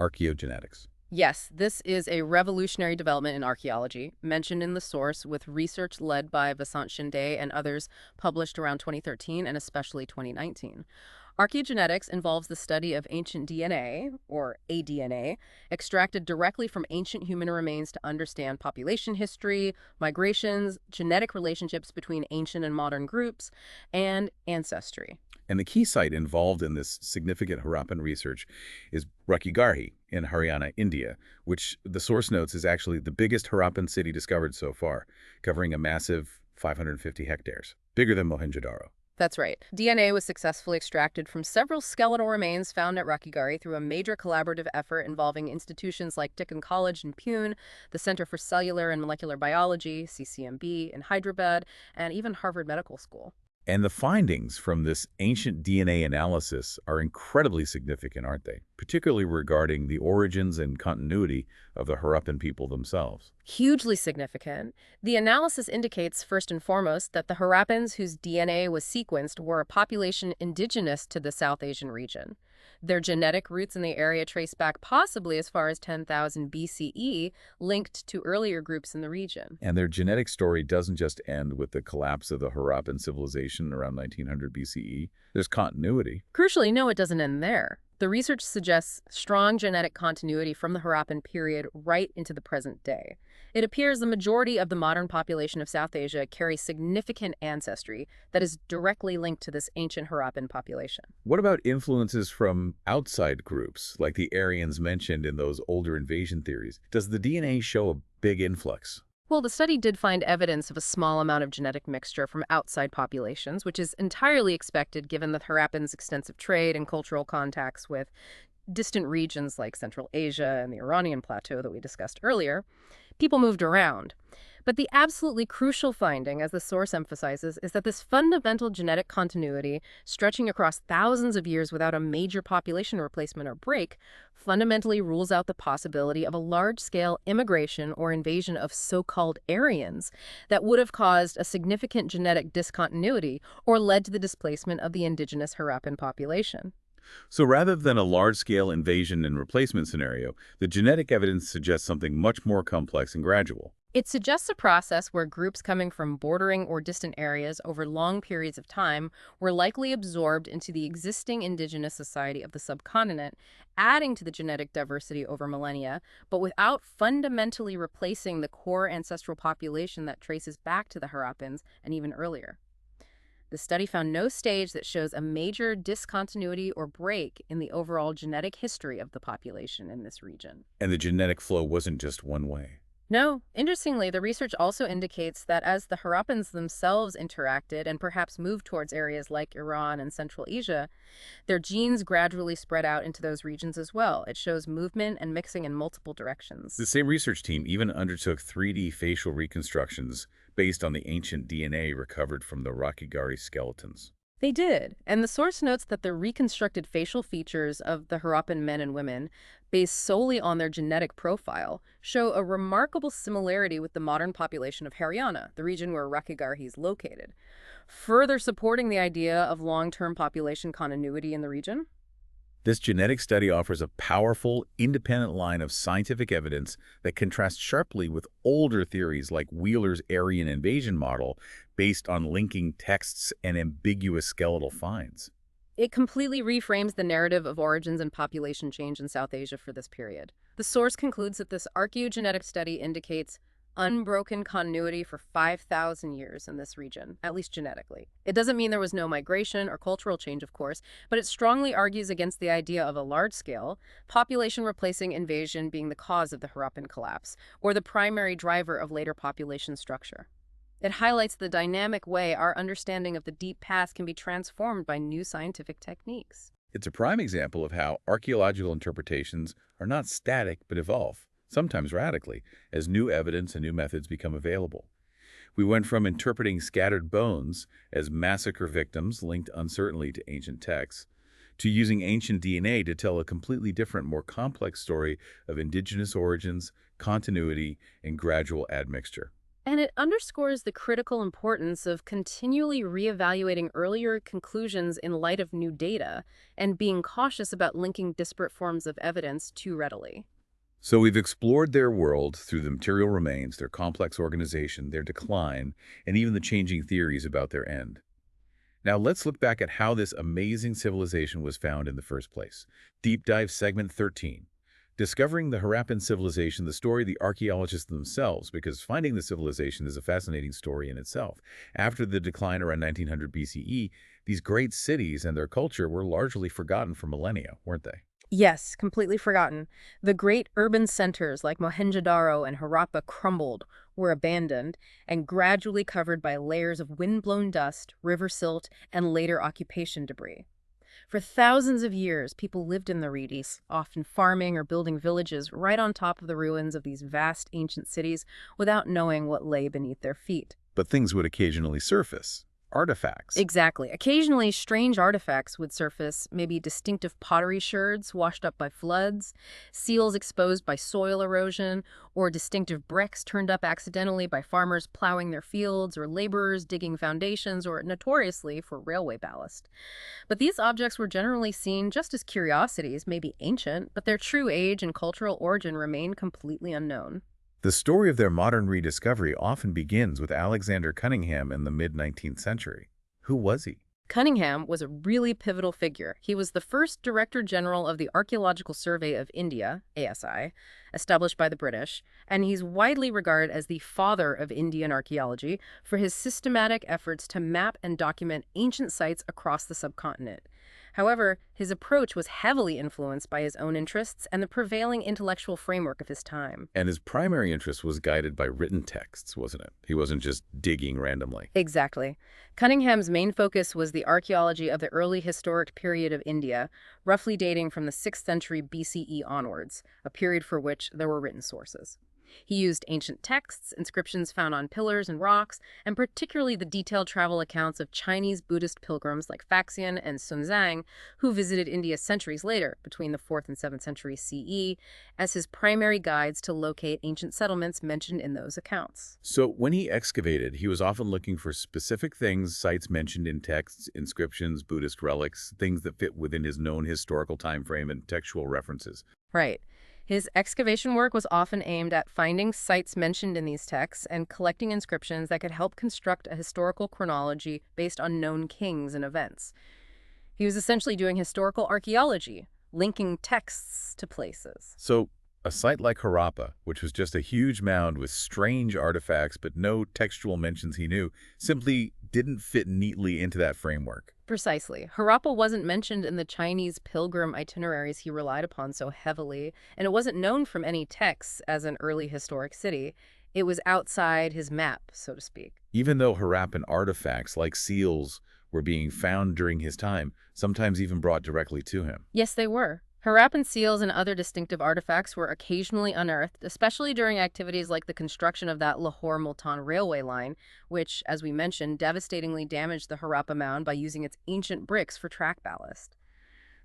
archaeogenetics. Yes, this is a revolutionary development in archaeology, mentioned in the source with research led by Vasant Shinde and others published around 2013 and especially 2019. Archaeogenetics involves the study of ancient DNA, or aDNA, extracted directly from ancient human remains to understand population history, migrations, genetic relationships between ancient and modern groups, and ancestry. And the key site involved in this significant Harappan research is Rakhigarhi in Haryana, India, which the source notes is actually the biggest Harappan city discovered so far, covering a massive 550 hectares, bigger than Mohenjo-daro. That's right. DNA was successfully extracted from several skeletal remains found at Rakhigarhi through a major collaborative effort involving institutions like Deccan College in Pune, the Center for Cellular and Molecular Biology, CCMB, in Hyderabad, and even Harvard Medical School. And the findings from this ancient DNA analysis are incredibly significant, aren't they? Particularly regarding the origins and continuity of the Harappan people themselves. Hugely significant. The analysis indicates, first and foremost, that the Harappans whose DNA was sequenced were a population indigenous to the South Asian region. Their genetic roots in the area trace back possibly as far as 10,000 BCE, linked to earlier groups in the region. And their genetic story doesn't just end with the collapse of the Harappan civilization around 1900 BCE. There's continuity. Crucially, no, it doesn't end there. The research suggests strong genetic continuity from the Harappan period right into the present day. It appears the majority of the modern population of South Asia carries significant ancestry that is directly linked to this ancient Harappan population. What about influences from outside groups, like the Aryans mentioned in those older invasion theories? Does the DNA show a big influx? Well, the study did find evidence of a small amount of genetic mixture from outside populations, which is entirely expected given the Harappans' extensive trade and cultural contacts with distant regions like Central Asia and the Iranian plateau that we discussed earlier, people moved around. But the absolutely crucial finding, as the source emphasizes, is that this fundamental genetic continuity, stretching across thousands of years without a major population replacement or break, fundamentally rules out the possibility of a large-scale immigration or invasion of so-called Aryans that would have caused a significant genetic discontinuity or led to the displacement of the indigenous Harappan population. So rather than a large-scale invasion and replacement scenario, the genetic evidence suggests something much more complex and gradual. It suggests a process where groups coming from bordering or distant areas over long periods of time were likely absorbed into the existing indigenous society of the subcontinent, adding to the genetic diversity over millennia, but without fundamentally replacing the core ancestral population that traces back to the Harappans and even earlier. The study found no stage that shows a major discontinuity or break in the overall genetic history of the population in this region. And the genetic flow wasn't just one way. No, interestingly, the research also indicates that as the Harappans themselves interacted and perhaps moved towards areas like Iran and Central Asia, their genes gradually spread out into those regions as well. It shows movement and mixing in multiple directions. The same research team even undertook 3D facial reconstructions based on the ancient DNA recovered from the Rakhigarhi skeletons. They did, and the source notes that the reconstructed facial features of the Harappan men and women, based solely on their genetic profile, show a remarkable similarity with the modern population of Haryana, the region where Rakhigarhi is located, further supporting the idea of long-term population continuity in the region. This genetic study offers a powerful, independent line of scientific evidence that contrasts sharply with older theories like Wheeler's Aryan invasion model based on linking texts and ambiguous skeletal finds. It completely reframes the narrative of origins and population change in South Asia for this period. The source concludes that this archaeogenetic study indicates unbroken continuity for 5,000 years in this region, at least genetically. It doesn't mean there was no migration or cultural change, of course, but it strongly argues against the idea of a large-scale, population-replacing invasion being the cause of the Harappan collapse, or the primary driver of later population structure. It highlights the dynamic way our understanding of the deep past can be transformed by new scientific techniques. It's a prime example of how archaeological interpretations are not static but evolve, sometimes radically, as new evidence and new methods become available. We went from interpreting scattered bones as massacre victims linked uncertainly to ancient texts, to using ancient DNA to tell a completely different, more complex story of indigenous origins, continuity, and gradual admixture. And it underscores the critical importance of continually reevaluating earlier conclusions in light of new data and being cautious about linking disparate forms of evidence too readily. So we've explored their world through the material remains, their complex organization, their decline, and even the changing theories about their end. Now let's look back at how this amazing civilization was found in the first place. Deep Dive Segment 13. Discovering the Harappan Civilization, the story of the archaeologists themselves, because finding the civilization is a fascinating story in itself. After the decline around 1900 BCE, these great cities and their culture were largely forgotten for millennia, weren't they? Yes, completely forgotten. The great urban centers like Mohenjodaro and Harappa crumbled, were abandoned, and gradually covered by layers of wind-blown dust, river silt, and later occupation debris. For thousands of years, people lived in the Redis, often farming or building villages right on top of the ruins of these vast ancient cities without knowing what lay beneath their feet. But things would occasionally surface. Artifacts. Exactly. Occasionally, strange artifacts would surface, maybe distinctive pottery sherds washed up by floods, seals exposed by soil erosion, or distinctive bricks turned up accidentally by farmers plowing their fields or laborers digging foundations, or notoriously for railway ballast. But these objects were generally seen just as curiosities, maybe ancient, but their true age and cultural origin remain completely unknown. The story of their modern rediscovery often begins with Alexander Cunningham in the mid-19th century. Who was he? Cunningham was a really pivotal figure. He was the first Director General of the Archaeological Survey of India, ASI, established by the British, and he's widely regarded as the father of Indian archaeology for his systematic efforts to map and document ancient sites across the subcontinent. However, his approach was heavily influenced by his own interests and the prevailing intellectual framework of his time. And his primary interest was guided by written texts, wasn't it? He wasn't just digging randomly. Exactly. Cunningham's main focus was the archaeology of the early historic period of India, roughly dating from the 6th century BCE onwards, a period for which there were written sources. He used ancient texts, inscriptions found on pillars and rocks, and particularly the detailed travel accounts of Chinese Buddhist pilgrims like Faxian and Sunzang, who visited India centuries later, between the 4th and 7th century CE, as his primary guides to locate ancient settlements mentioned in those accounts. So when he excavated, he was often looking for specific things, sites mentioned in texts, inscriptions, Buddhist relics, things that fit within his known historical time frame and textual references. Right. His excavation work was often aimed at finding sites mentioned in these texts and collecting inscriptions that could help construct a historical chronology based on known kings and events. He was essentially doing historical archaeology, linking texts to places. So a site like Harappa, which was just a huge mound with strange artifacts but no textual mentions he knew, simply didn't fit neatly into that framework. Precisely. Harappa wasn't mentioned in the Chinese pilgrim itineraries he relied upon so heavily, and it wasn't known from any texts as an early historic city. It was outside his map, so to speak. Even though Harappan artifacts like seals were being found during his time, sometimes even brought directly to him. Yes, they were. Harappan seals and other distinctive artifacts were occasionally unearthed, especially during activities like the construction of that Lahore-Multan railway line, which, as we mentioned, devastatingly damaged the Harappa mound by using its ancient bricks for track ballast.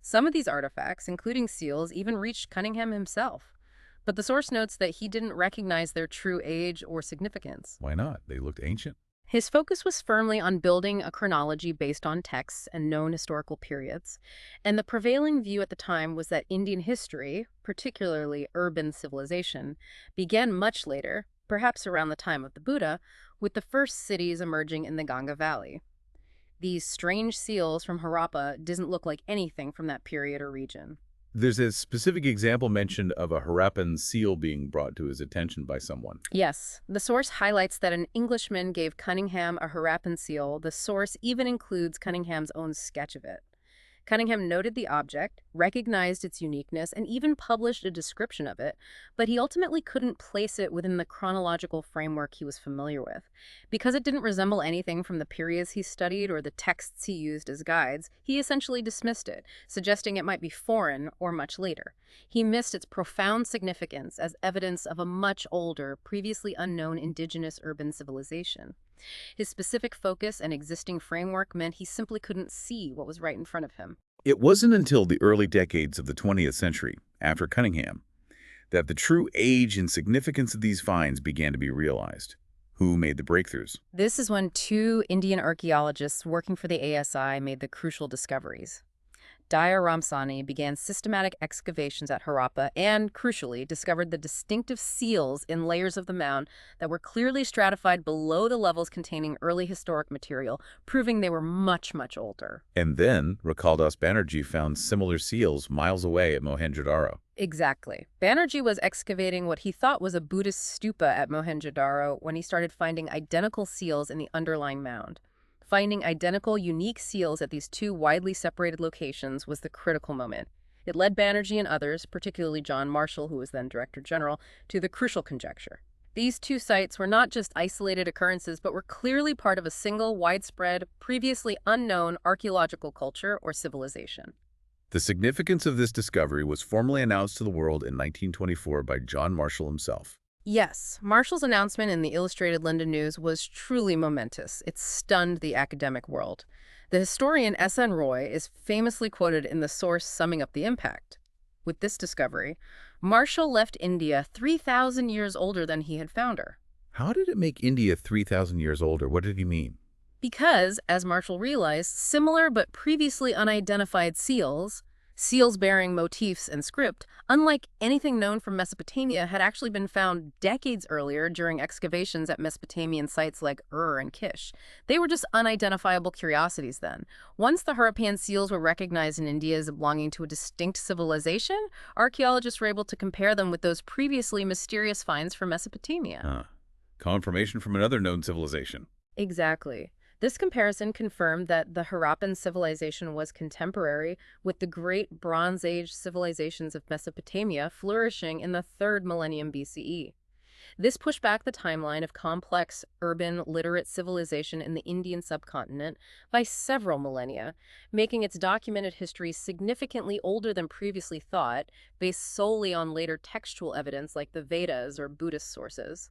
Some of these artifacts, including seals, even reached Cunningham himself. But the source notes that he didn't recognize their true age or significance. Why not? They looked ancient. His focus was firmly on building a chronology based on texts and known historical periods, and the prevailing view at the time was that Indian history, particularly urban civilization, began much later, perhaps around the time of the Buddha, with the first cities emerging in the Ganga Valley. These strange seals from Harappa didn't look like anything from that period or region. There's a specific example mentioned of a Harappan seal being brought to his attention by someone. Yes, the source highlights that an Englishman gave Cunningham a Harappan seal. The source even includes Cunningham's own sketch of it. Cunningham noted the object, recognized its uniqueness, and even published a description of it, but he ultimately couldn't place it within the chronological framework he was familiar with. Because it didn't resemble anything from the periods he studied or the texts he used as guides, he essentially dismissed it, suggesting it might be foreign or much later. He missed its profound significance as evidence of a much older, previously unknown indigenous urban civilization. His specific focus and existing framework meant he simply couldn't see what was right in front of him. It wasn't until the early decades of the 20th century, after Cunningham, that the true age and significance of these finds began to be realized. Who made the breakthroughs? This is when two Indian archaeologists working for the ASI made the crucial discoveries. Daya Ramsani began systematic excavations at Harappa and, crucially, discovered the distinctive seals in layers of the mound that were clearly stratified below the levels containing early historic material, proving they were much, much older. And then Rakaldas Banerjee found similar seals miles away at Mohenjodaro. Exactly. Banerjee was excavating what he thought was a Buddhist stupa at Mohenjodaro when he started finding identical seals in the underlying mound. Finding identical, unique seals at these two widely separated locations was the critical moment. It led Banerjee and others, particularly John Marshall, who was then Director General, to the crucial conjecture. These two sites were not just isolated occurrences, but were clearly part of a single, widespread, previously unknown archaeological culture or civilization. The significance of this discovery was formally announced to the world in 1924 by John Marshall himself. Yes, Marshall's announcement in the Illustrated London News was truly momentous. It stunned the academic world. The historian S.N. Roy is famously quoted in the source summing up the impact. With this discovery, Marshall left India 3,000 years older than he had found her. How did it make India 3,000 years older? What did he mean? Because, as Marshall realized, similar but previously unidentified seals bearing motifs and script, unlike anything known from Mesopotamia, had actually been found decades earlier during excavations at Mesopotamian sites like Ur and Kish. They were just unidentifiable curiosities then. Once the Harappan seals were recognized in India as belonging to a distinct civilization, archaeologists were able to compare them with those previously mysterious finds from Mesopotamia. Confirmation from another known civilization. Exactly. This comparison confirmed that the Harappan civilization was contemporary with the great Bronze Age civilizations of Mesopotamia flourishing in the 3rd millennium BCE. This pushed back the timeline of complex, urban, literate civilization in the Indian subcontinent by several millennia, making its documented history significantly older than previously thought, based solely on later textual evidence like the Vedas or Buddhist sources.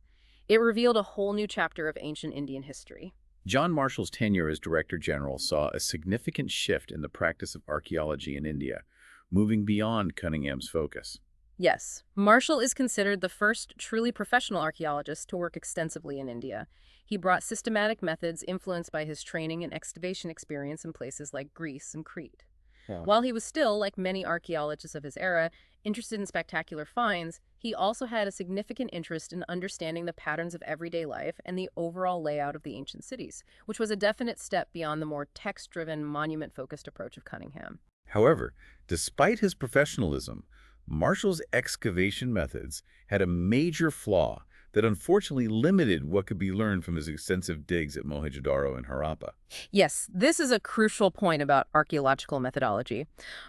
It revealed a whole new chapter of ancient Indian history. John Marshall's tenure as Director General saw a significant shift in the practice of archaeology in India, moving beyond Cunningham's focus. Yes, Marshall is considered the first truly professional archaeologist to work extensively in India. He brought systematic methods influenced by his training and excavation experience in places like Greece and Crete. Yeah. While he was still, like many archaeologists of his era, interested in spectacular finds, he also had a significant interest in understanding the patterns of everyday life and the overall layout of the ancient cities, which was a definite step beyond the more text-driven, monument-focused approach of Cunningham. However, despite his professionalism, Marshall's excavation methods had a major flaw that unfortunately limited what could be learned from his extensive digs at Mohenjodaro and Harappa. Yes, this is a crucial point about archaeological methodology.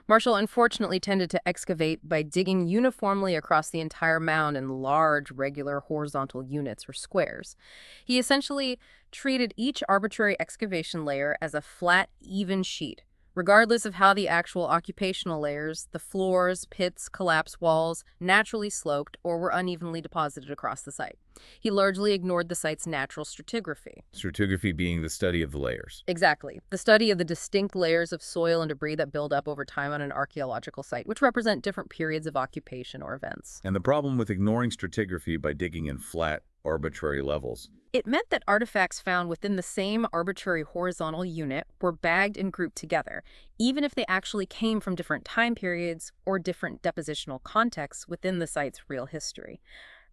Marshall unfortunately tended to excavate by digging uniformly across the entire mound in large, regular horizontal units or squares. He essentially treated each arbitrary excavation layer as a flat, even sheet, regardless of how the actual occupational layers, the floors, pits, collapse walls, naturally sloped or were unevenly deposited across the site. He largely ignored the site's natural stratigraphy. Stratigraphy being the study of the layers. Exactly. The study of the distinct layers of soil and debris that build up over time on an archaeological site, which represent different periods of occupation or events. And the problem with ignoring stratigraphy by digging in flat, arbitrary levels. It meant that artifacts found within the same arbitrary horizontal unit were bagged and grouped together, even if they actually came from different time periods or different depositional contexts within the site's real history.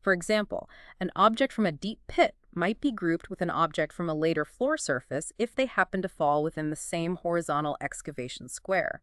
For example, an object from a deep pit might be grouped with an object from a later floor surface if they happen to fall within the same horizontal excavation square.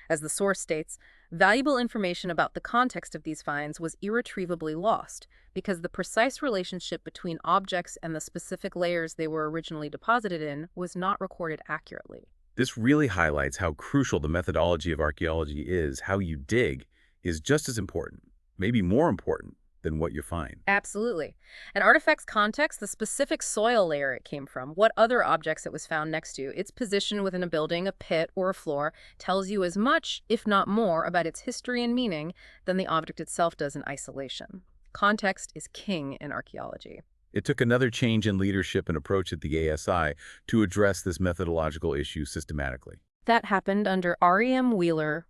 As the source states, valuable information about the context of these finds was irretrievably lost because the precise relationship between objects and the specific layers they were originally deposited in was not recorded accurately. This really highlights how crucial the methodology of archaeology is. How you dig is just as important, maybe more important, than what you find. Absolutely. An artifact's context, the specific soil layer it came from, what other objects it was found next to, its position within a building, a pit, or a floor, tells you as much, if not more, about its history and meaning than the object itself does in isolation. Context is king in archaeology. It took another change in leadership and approach at the ASI to address this methodological issue systematically. That happened under R.E.M.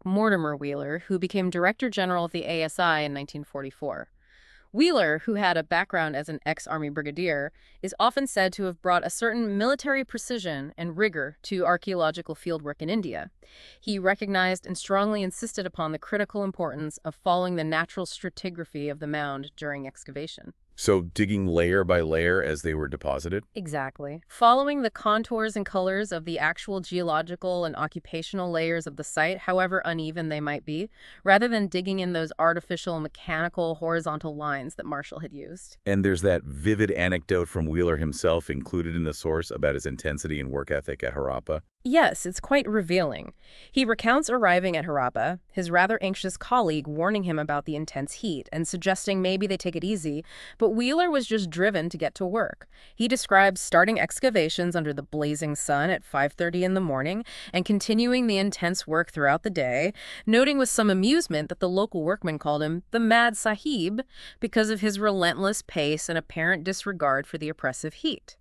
Mortimer Wheeler, who became Director General of the ASI in 1944. Wheeler, who had a background as an ex-Army brigadier, is often said to have brought a certain military precision and rigor to archaeological fieldwork in India. He recognized and strongly insisted upon the critical importance of following the natural stratigraphy of the mound during excavation. So digging layer by layer as they were deposited? Exactly. Following the contours and colors of the actual geological and occupational layers of the site, however uneven they might be, rather than digging in those artificial, mechanical, horizontal lines that Marshall had used. And there's that vivid anecdote from Wheeler himself included in the source about his intensity and work ethic at Harappa. Yes, it's quite revealing. He recounts arriving at Harappa, his rather anxious colleague warning him about the intense heat and suggesting maybe they take it easy, but Wheeler was just driven to get to work. He describes starting excavations under the blazing sun at 5:30 in the morning and continuing the intense work throughout the day, noting with some amusement that the local workmen called him the Mad Sahib because of his relentless pace and apparent disregard for the oppressive heat.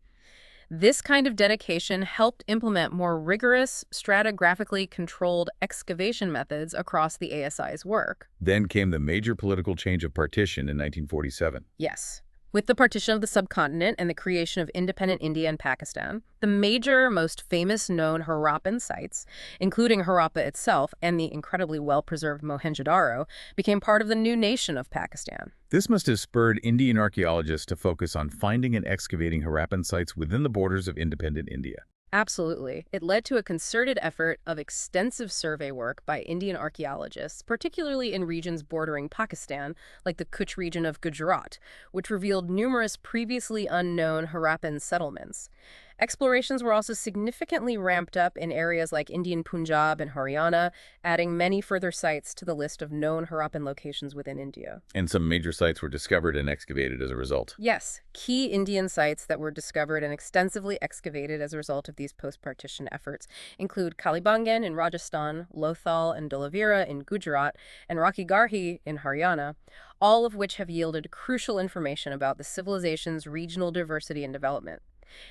This kind of dedication helped implement more rigorous, stratigraphically controlled excavation methods across the ASI's work. Then came the major political change of partition in 1947. Yes. With the partition of the subcontinent and the creation of independent India and Pakistan, the major, most famous known Harappan sites, including Harappa itself and the incredibly well-preserved Mohenjodaro, became part of the new nation of Pakistan. This must have spurred Indian archaeologists to focus on finding and excavating Harappan sites within the borders of independent India. Absolutely. It led to a concerted effort of extensive survey work by Indian archaeologists, particularly in regions bordering Pakistan, like the Kutch region of Gujarat, which revealed numerous previously unknown Harappan settlements. Explorations were also significantly ramped up in areas like Indian Punjab and Haryana, adding many further sites to the list of known Harappan locations within India. And some major sites were discovered and excavated as a result. Yes, key Indian sites that were discovered and extensively excavated as a result of these post-partition efforts include Kalibangan in Rajasthan, Lothal and Dhalavira in Gujarat, and Rocky Garhi in Haryana, all of which have yielded crucial information about the civilization's regional diversity and development.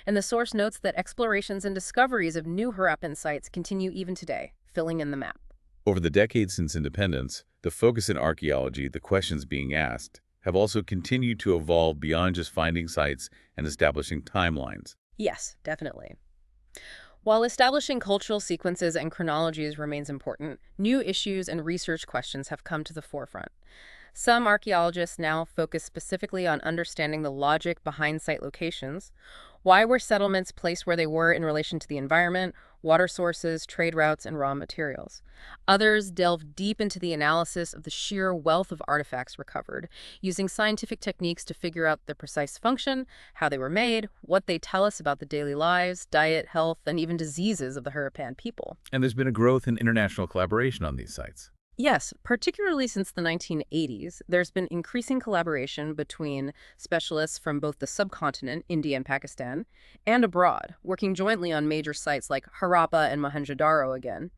And the source notes that explorations and discoveries of new Harappan sites continue even today, filling in the map. Over the decades since independence, the focus in archaeology, the questions being asked, have also continued to evolve beyond just finding sites and establishing timelines. Yes, definitely. While establishing cultural sequences and chronologies remains important, new issues and research questions have come to the forefront. Some archaeologists now focus specifically on understanding the logic behind site locations. Why were settlements placed where they were in relation to the environment, water sources, trade routes, and raw materials? Others delve deep into the analysis of the sheer wealth of artifacts recovered, using scientific techniques to figure out their precise function, how they were made, what they tell us about the daily lives, diet, health, and even diseases of the Harappan people. And there's been a growth in international collaboration on these sites. Yes, particularly since the 1980s, there's been increasing collaboration between specialists from both the subcontinent, India and Pakistan, and abroad, working jointly on major sites like Harappa and Mohenjodaro again.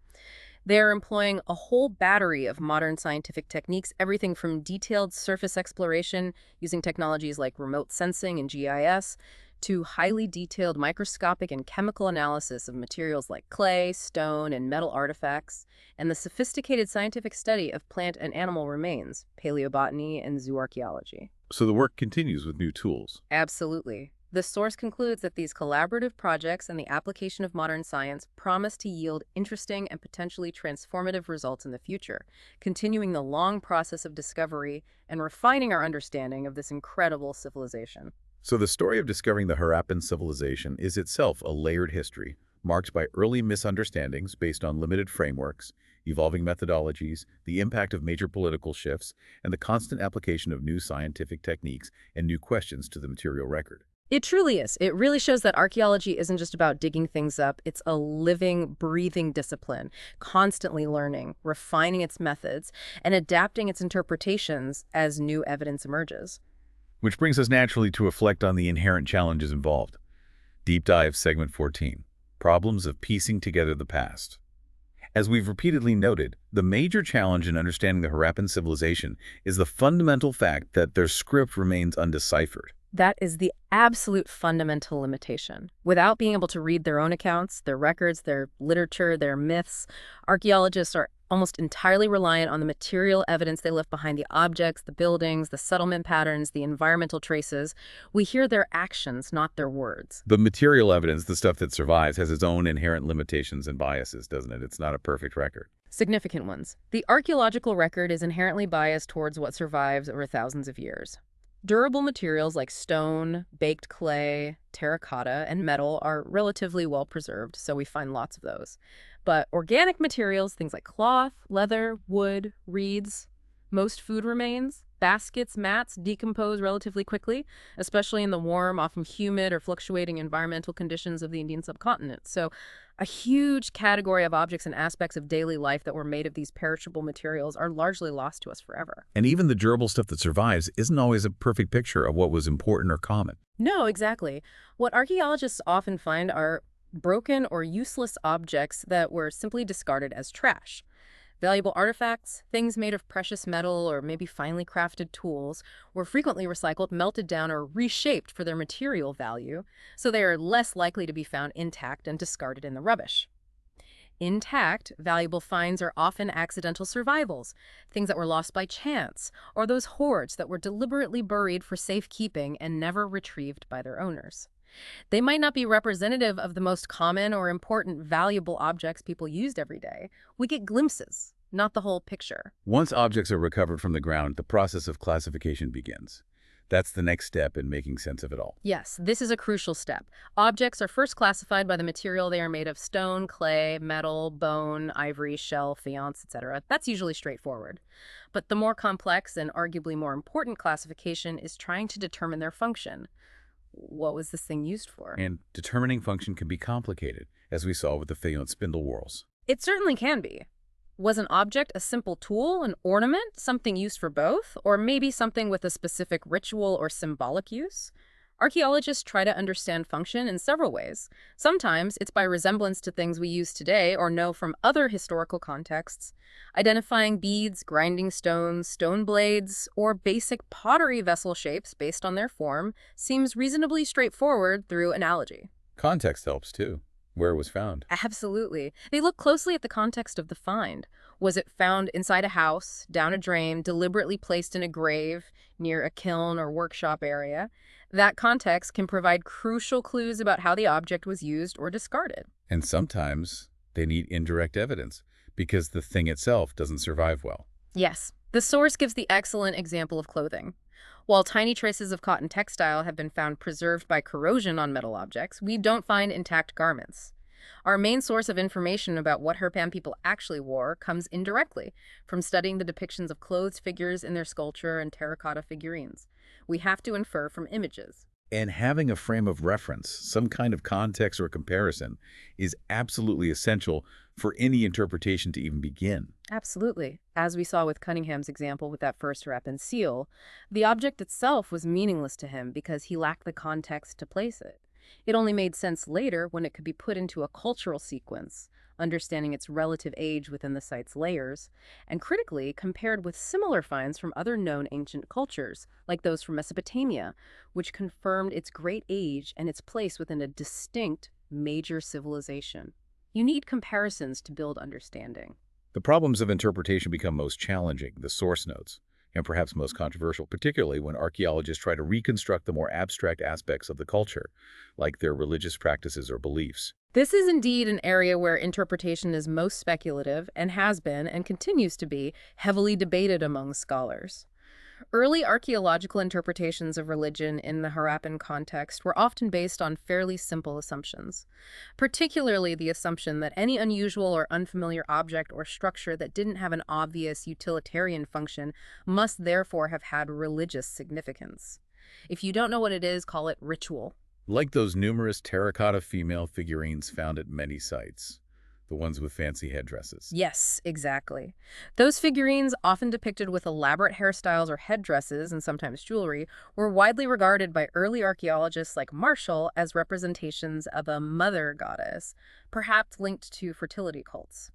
They're employing a whole battery of modern scientific techniques, everything from detailed surface exploration using technologies like remote sensing and GIS, to highly detailed microscopic and chemical analysis of materials like clay, stone, and metal artifacts, and the sophisticated scientific study of plant and animal remains, paleobotany and zooarchaeology. So the work continues with new tools. Absolutely. The source concludes that these collaborative projects and the application of modern science promise to yield interesting and potentially transformative results in the future, continuing the long process of discovery and refining our understanding of this incredible civilization. So the story of discovering the Harappan civilization is itself a layered history, marked by early misunderstandings based on limited frameworks, evolving methodologies, the impact of major political shifts, and the constant application of new scientific techniques and new questions to the material record. It truly is. It really shows that archaeology isn't just about digging things up. It's a living, breathing discipline, constantly learning, refining its methods, and adapting its interpretations as new evidence emerges. Which brings us naturally to reflect on the inherent challenges involved. Deep Dive Segment 14, Problems of Piecing Together the Past. As we've repeatedly noted, the major challenge in understanding the Harappan civilization is the fundamental fact that their script remains undeciphered. That is the absolute fundamental limitation. Without being able to read their own accounts, their records, their literature, their myths, archaeologists are almost entirely reliant on the material evidence they left behind, the objects, the buildings, the settlement patterns, the environmental traces. We hear their actions, not their words. The material evidence, the stuff that survives, has its own inherent limitations and biases, doesn't it? It's not a perfect record. Significant ones. The archaeological record is inherently biased towards what survives over thousands of years. Durable materials like stone, baked clay, terracotta, and metal are relatively well preserved, so we find lots of those. But organic materials, things like cloth, leather, wood, reeds, most food remains, baskets, mats decompose relatively quickly, especially in the warm, often humid or fluctuating environmental conditions of the Indian subcontinent. So a huge category of objects and aspects of daily life that were made of these perishable materials are largely lost to us forever. And even the durable stuff that survives isn't always a perfect picture of what was important or common. No, exactly. What archaeologists often find are broken or useless objects that were simply discarded as trash. Valuable artifacts, things made of precious metal or maybe finely crafted tools, were frequently recycled, melted down, or reshaped for their material value, so they are less likely to be found intact and discarded in the rubbish. Intact, valuable finds are often accidental survivals, things that were lost by chance, or those hoards that were deliberately buried for safekeeping and never retrieved by their owners. They might not be representative of the most common or important valuable objects people used every day. We get glimpses, not the whole picture. Once objects are recovered from the ground, the process of classification begins. That's the next step in making sense of it all. Yes, this is a crucial step. Objects are first classified by the material they are made of: stone, clay, metal, bone, ivory, shell, faience, etc. That's usually straightforward. But the more complex and arguably more important classification is trying to determine their function. What was this thing used for? And determining function can be complicated, as we saw with the famous spindle whorls. It certainly can be. Was an object a simple tool, an ornament, something used for both, or maybe something with a specific ritual or symbolic use? Archaeologists try to understand function in several ways. Sometimes it's by resemblance to things we use today or know from other historical contexts. Identifying beads, grinding stones, stone blades, or basic pottery vessel shapes based on their form seems reasonably straightforward through analogy. Context helps, too, where it was found. Absolutely. They look closely at the context of the find. Was it found inside a house, down a drain, deliberately placed in a grave, near a kiln or workshop area? That context can provide crucial clues about how the object was used or discarded. And sometimes they need indirect evidence because the thing itself doesn't survive well. Yes, the source gives the excellent example of clothing. While tiny traces of cotton textile have been found preserved by corrosion on metal objects, we don't find intact garments. Our main source of information about what Harappan people actually wore comes indirectly from studying the depictions of clothed figures in their sculpture and terracotta figurines. We have to infer from images. And having a frame of reference, some kind of context or comparison, is absolutely essential for any interpretation to even begin. Absolutely. As we saw with Cunningham's example with that first Harappan seal, the object itself was meaningless to him because he lacked the context to place it. It only made sense later when it could be put into a cultural sequence, understanding its relative age within the site's layers, and critically compared with similar finds from other known ancient cultures, like those from Mesopotamia, which confirmed its great age and its place within a distinct major civilization. You need comparisons to build understanding. The problems of interpretation become most challenging, the source notes, and perhaps most controversial, particularly when archaeologists try to reconstruct the more abstract aspects of the culture, like their religious practices or beliefs. This is indeed an area where interpretation is most speculative and has been and continues to be heavily debated among scholars. Early archaeological interpretations of religion in the Harappan context were often based on fairly simple assumptions, particularly the assumption that any unusual or unfamiliar object or structure that didn't have an obvious utilitarian function must therefore have had religious significance. If you don't know what it is, call it ritual. Like those numerous terracotta female figurines found at many sites, the ones with fancy headdresses. Yes, exactly. Those figurines, often depicted with elaborate hairstyles or headdresses and sometimes jewelry, were widely regarded by early archaeologists like Marshall as representations of a mother goddess, perhaps linked to fertility cults.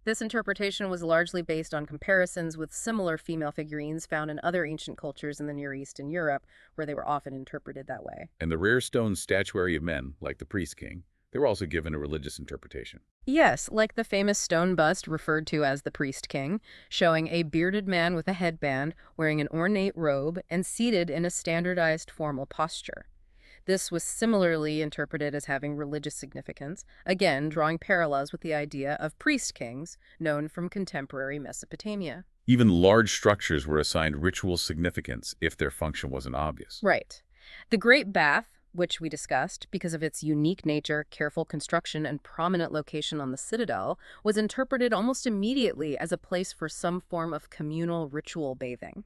This interpretation was largely based on comparisons with similar female figurines found in other ancient cultures in the Near East and Europe, where they were often interpreted that way. And the rare stone statuary of men, like the priest king, they were also given a religious interpretation. Yes, like the famous stone bust referred to as the Priest King, showing a bearded man with a headband, wearing an ornate robe, and seated in a standardized formal posture. This was similarly interpreted as having religious significance, again drawing parallels with the idea of priest kings, known from contemporary Mesopotamia. Even large structures were assigned ritual significance if their function wasn't obvious. Right. The Great Bath, which we discussed because of its unique nature, careful construction, and prominent location on the citadel, was interpreted almost immediately as a place for some form of communal ritual bathing.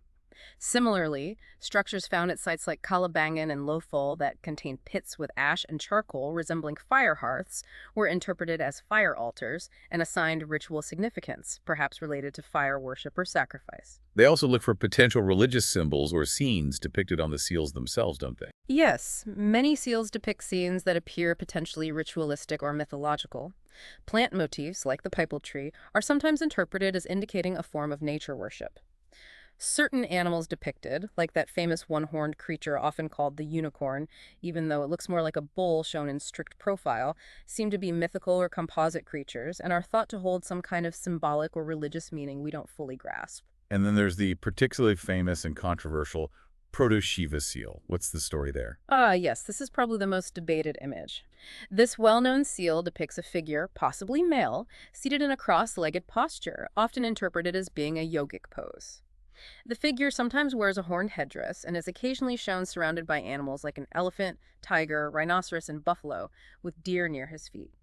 Similarly, structures found at sites like Calabangan and Lothal that contained pits with ash and charcoal resembling fire hearths were interpreted as fire altars and assigned ritual significance, perhaps related to fire worship or sacrifice. They also look for potential religious symbols or scenes depicted on the seals themselves, don't they? Yes, many seals depict scenes that appear potentially ritualistic or mythological. Plant motifs, like the pipal tree, are sometimes interpreted as indicating a form of nature worship. Certain animals depicted, like that famous one-horned creature often called the unicorn, even though it looks more like a bull shown in strict profile, seem to be mythical or composite creatures and are thought to hold some kind of symbolic or religious meaning we don't fully grasp. And then there's the particularly famous and controversial Proto-Shiva seal. What's the story there? Yes, this is probably the most debated image. This well-known seal depicts a figure, possibly male, seated in a cross-legged posture, often interpreted as being a yogic pose. The figure sometimes wears a horned headdress and is occasionally shown surrounded by animals like an elephant, tiger, rhinoceros, and buffalo, with deer near his feet.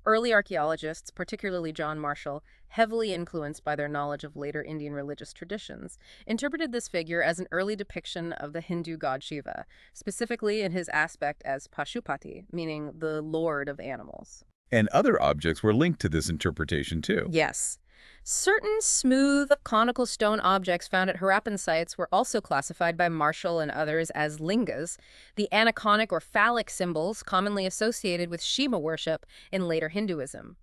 Early archaeologists, particularly John Marshall, heavily influenced by their knowledge of later Indian religious traditions, interpreted this figure as an early depiction of the Hindu god Shiva, specifically in his aspect as Pashupati, meaning the lord of animals. And other objects were linked to this interpretation too. Yes. Certain smooth, conical stone objects found at Harappan sites were also classified by Marshall and others as lingas, the aniconic or phallic symbols commonly associated with Shiva worship in later Hinduism.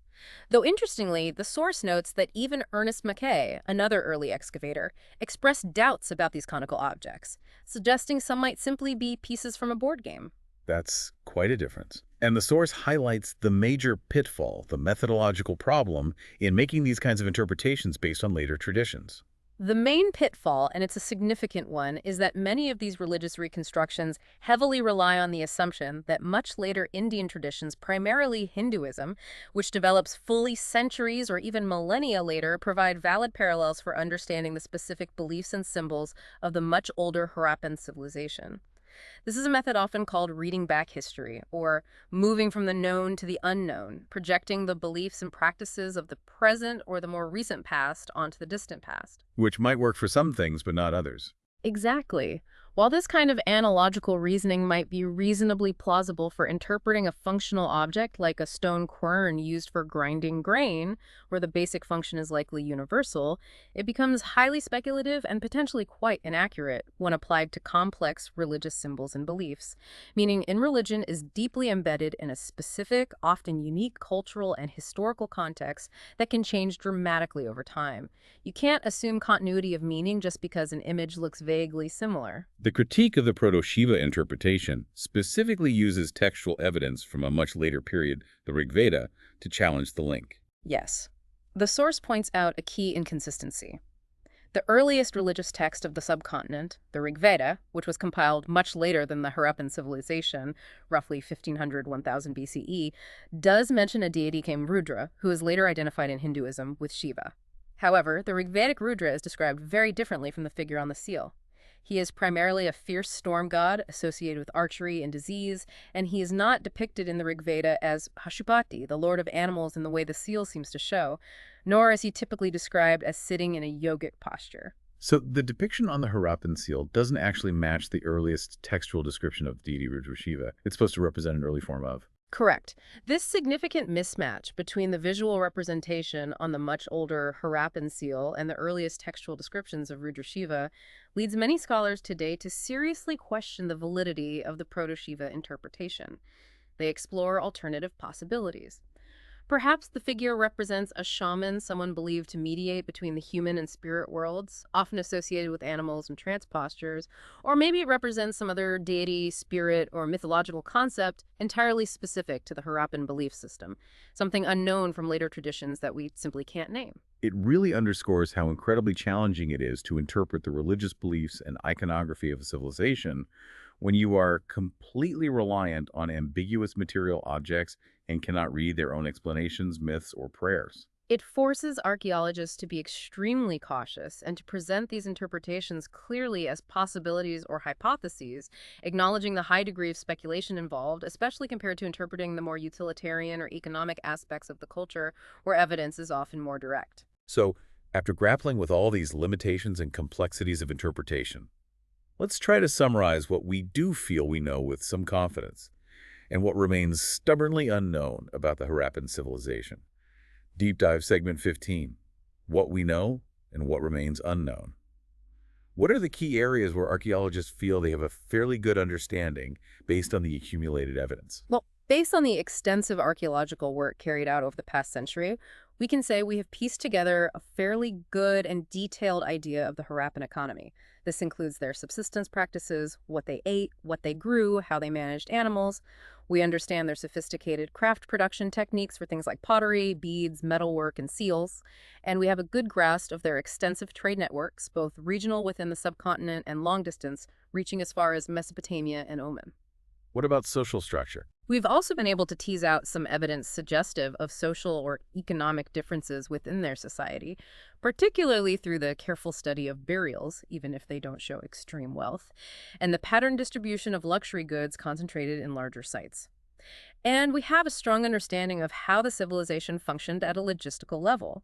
Though interestingly, the source notes that even Ernest Mackay, another early excavator, expressed doubts about these conical objects, suggesting some might simply be pieces from a board game. That's quite a difference. And the source highlights the major pitfall, the methodological problem, in making these kinds of interpretations based on later traditions. The main pitfall, and it's a significant one, is that many of these religious reconstructions heavily rely on the assumption that much later Indian traditions, primarily Hinduism, which develops fully centuries or even millennia later, provide valid parallels for understanding the specific beliefs and symbols of the much older Harappan civilization. This is a method often called reading back history, or moving from the known to the unknown, projecting the beliefs and practices of the present or the more recent past onto the distant past. Which might work for some things, but not others. Exactly. While this kind of analogical reasoning might be reasonably plausible for interpreting a functional object like a stone quern used for grinding grain, where the basic function is likely universal, it becomes highly speculative and potentially quite inaccurate when applied to complex religious symbols and beliefs, meaning in religion is deeply embedded in a specific, often unique cultural and historical context that can change dramatically over time. You can't assume continuity of meaning just because an image looks vaguely similar. The critique of the Proto-Shiva interpretation specifically uses textual evidence from a much later period, the Rig Veda, to challenge the link. Yes. The source points out a key inconsistency. The earliest religious text of the subcontinent, the Rig Veda, which was compiled much later than the Harappan Civilization, roughly 1500-1000 BCE, does mention a deity named Rudra, who is later identified in Hinduism with Shiva. However, the Rigvedic Rudra is described very differently from the figure on the seal. He is primarily a fierce storm god associated with archery and disease, and he is not depicted in the Rig Veda as Pashupati, the lord of animals in the way the seal seems to show, nor is he typically described as sitting in a yogic posture. So the depiction on the Harappan seal doesn't actually match the earliest textual description of deity Rudra Shiva. It's supposed to represent an early form of. Correct. This significant mismatch between the visual representation on the much older Harappan seal and the earliest textual descriptions of Rudra Shiva leads many scholars today to seriously question the validity of the Proto-Shiva interpretation. They explore alternative possibilities. Perhaps the figure represents a shaman, someone believed to mediate between the human and spirit worlds, often associated with animals and trance postures, or maybe it represents some other deity, spirit, or mythological concept entirely specific to the Harappan belief system, something unknown from later traditions that we simply can't name. It really underscores how incredibly challenging it is to interpret the religious beliefs and iconography of a civilization when you are completely reliant on ambiguous material objects and cannot read their own explanations, myths, or prayers. It forces archaeologists to be extremely cautious and to present these interpretations clearly as possibilities or hypotheses, acknowledging the high degree of speculation involved, especially compared to interpreting the more utilitarian or economic aspects of the culture, where evidence is often more direct. So, after grappling with all these limitations and complexities of interpretation, let's try to summarize what we do feel we know with some confidence, and what remains stubbornly unknown about the Harappan civilization. Deep Dive Segment 15, What We Know and What Remains Unknown. What are the key areas where archaeologists feel they have a fairly good understanding based on the accumulated evidence? Well, based on the extensive archaeological work carried out over the past century, we can say we have pieced together a fairly good and detailed idea of the Harappan economy. This includes their subsistence practices, what they ate, what they grew, how they managed animals. We understand their sophisticated craft production techniques for things like pottery, beads, metalwork, and seals. And we have a good grasp of their extensive trade networks, both regional within the subcontinent and long distance, reaching as far as Mesopotamia and Oman. What about social structure? We've also been able to tease out some evidence suggestive of social or economic differences within their society, particularly through the careful study of burials, even if they don't show extreme wealth, and the pattern distribution of luxury goods concentrated in larger sites. And we have a strong understanding of how the civilization functioned at a logistical level.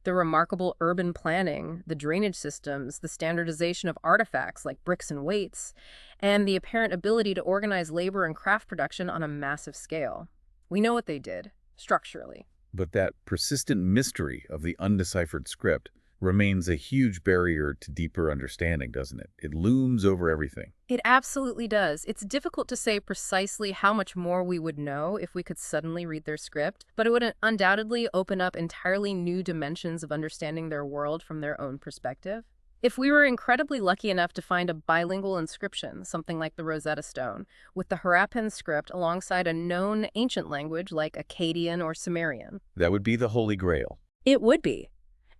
The remarkable urban planning, the drainage systems, the standardization of artifacts like bricks and weights, and the apparent ability to organize labor and craft production on a massive scale. We know what they did, structurally. But that persistent mystery of the undeciphered script remains a huge barrier to deeper understanding, doesn't it? It looms over everything. It absolutely does. It's difficult to say precisely how much more we would know if we could suddenly read their script, but it would undoubtedly open up entirely new dimensions of understanding their world from their own perspective. If we were incredibly lucky enough to find a bilingual inscription, something like the Rosetta Stone, with the Harappan script alongside a known ancient language like Akkadian or Sumerian. That would be the Holy Grail. It would be.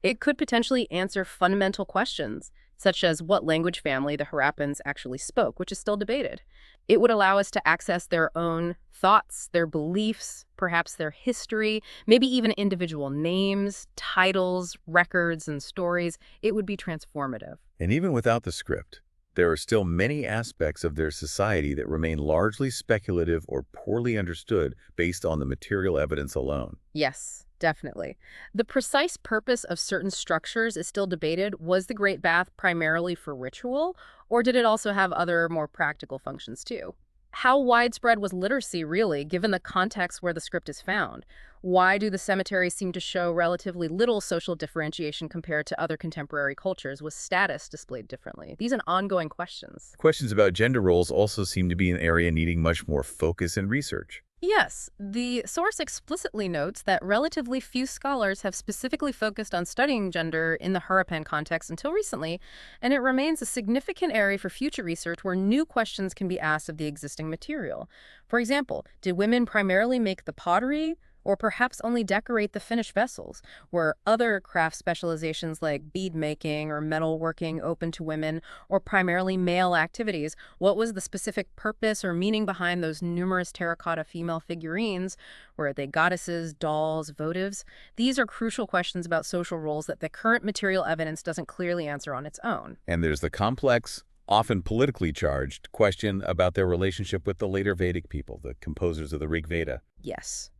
It could potentially answer fundamental questions, such as what language family the Harappans actually spoke, which is still debated. It would allow us to access their own thoughts, their beliefs, perhaps their history, maybe even individual names, titles, records, and stories. It would be transformative. And even without the script, there are still many aspects of their society that remain largely speculative or poorly understood based on the material evidence alone. Yes, definitely. The precise purpose of certain structures is still debated. Was the Great Bath primarily for ritual, or did it also have other more practical functions too? How widespread was literacy really, given the context where the script is found? Why do the cemeteries seem to show relatively little social differentiation compared to other contemporary cultures? Was status displayed differently? These are ongoing questions. Questions about gender roles also seem to be an area needing much more focus and research. Yes, the source explicitly notes that relatively few scholars have specifically focused on studying gender in the Harappan context until recently, and it remains a significant area for future research where new questions can be asked of the existing material. For example, did women primarily make the pottery, or perhaps only decorate the finished vessels? Were other craft specializations like bead making or metalworking open to women, or primarily male activities? What was the specific purpose or meaning behind those numerous terracotta female figurines? Were they goddesses, dolls, votives? These are crucial questions about social roles that the current material evidence doesn't clearly answer on its own. And there's the complex, often politically charged, question about their relationship with the later Vedic people, the composers of the Rig Veda. Yes.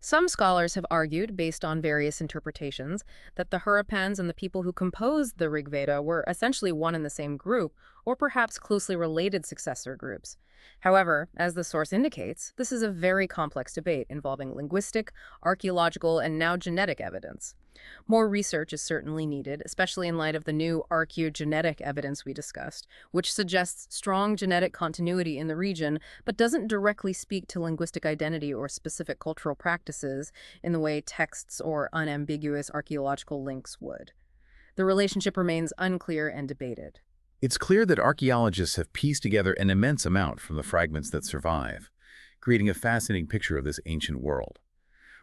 Some scholars have argued, based on various interpretations, that the Harappans and the people who composed the Rig Veda were essentially one and the same group, or perhaps closely related successor groups. However, as the source indicates, this is a very complex debate involving linguistic, archaeological, and now genetic evidence. More research is certainly needed, especially in light of the new archaeogenetic evidence we discussed, which suggests strong genetic continuity in the region, but doesn't directly speak to linguistic identity or specific cultural practices in the way texts or unambiguous archaeological links would. The relationship remains unclear and debated. It's clear that archaeologists have pieced together an immense amount from the fragments that survive, creating a fascinating picture of this ancient world.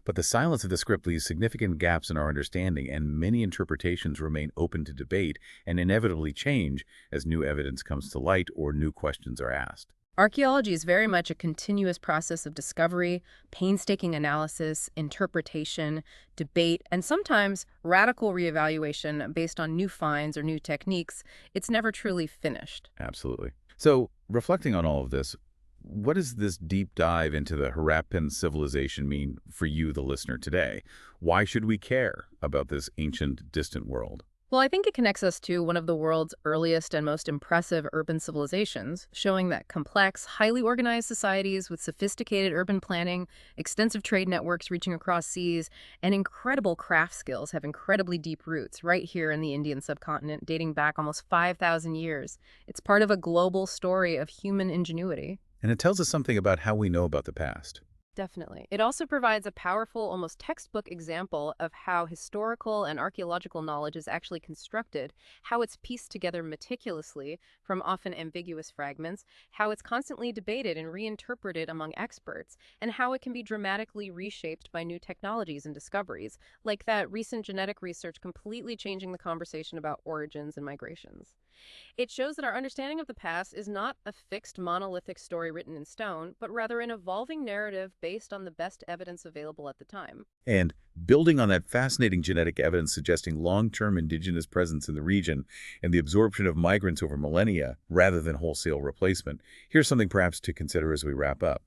But the silence of the script leaves significant gaps in our understanding, and many interpretations remain open to debate and inevitably change as new evidence comes to light or new questions are asked. Archaeology is very much a continuous process of discovery, painstaking analysis, interpretation, debate, and sometimes radical reevaluation based on new finds or new techniques. It's never truly finished. Absolutely. So, reflecting on all of this, what does this deep dive into the Harappan civilization mean for you, the listener, today? Why should we care about this ancient, distant world? Well, I think it connects us to one of the world's earliest and most impressive urban civilizations, showing that complex, highly organized societies with sophisticated urban planning, extensive trade networks reaching across seas, and incredible craft skills have incredibly deep roots right here in the Indian subcontinent, dating back almost 5,000 years. It's part of a global story of human ingenuity. And it tells us something about how we know about the past. Definitely. It also provides a powerful, almost textbook example of how historical and archaeological knowledge is actually constructed, how it's pieced together meticulously from often ambiguous fragments, how it's constantly debated and reinterpreted among experts, and how it can be dramatically reshaped by new technologies and discoveries, like that recent genetic research completely changing the conversation about origins and migrations. It shows that our understanding of the past is not a fixed monolithic story written in stone, but rather an evolving narrative based on the best evidence available at the time. And building on that fascinating genetic evidence suggesting long-term indigenous presence in the region and the absorption of migrants over millennia rather than wholesale replacement, here's something perhaps to consider as we wrap up.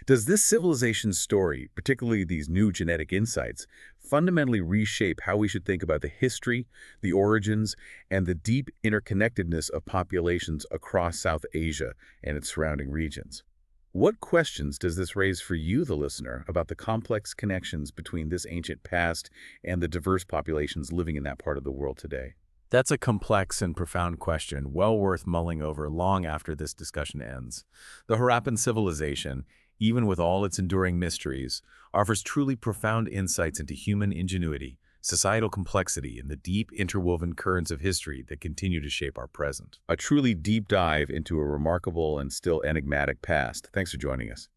Does this civilization's story, particularly these new genetic insights, fundamentally reshape how we should think about the history, the origins, and the deep interconnectedness of populations across South Asia and its surrounding regions? What questions does this raise for you, the listener, about the complex connections between this ancient past and the diverse populations living in that part of the world today? That's a complex and profound question, well worth mulling over long after this discussion ends. The Harappan Civilization, even with all its enduring mysteries, offers truly profound insights into human ingenuity, societal complexity, and the deep interwoven currents of history that continue to shape our present. A truly deep dive into a remarkable and still enigmatic past. Thanks for joining us.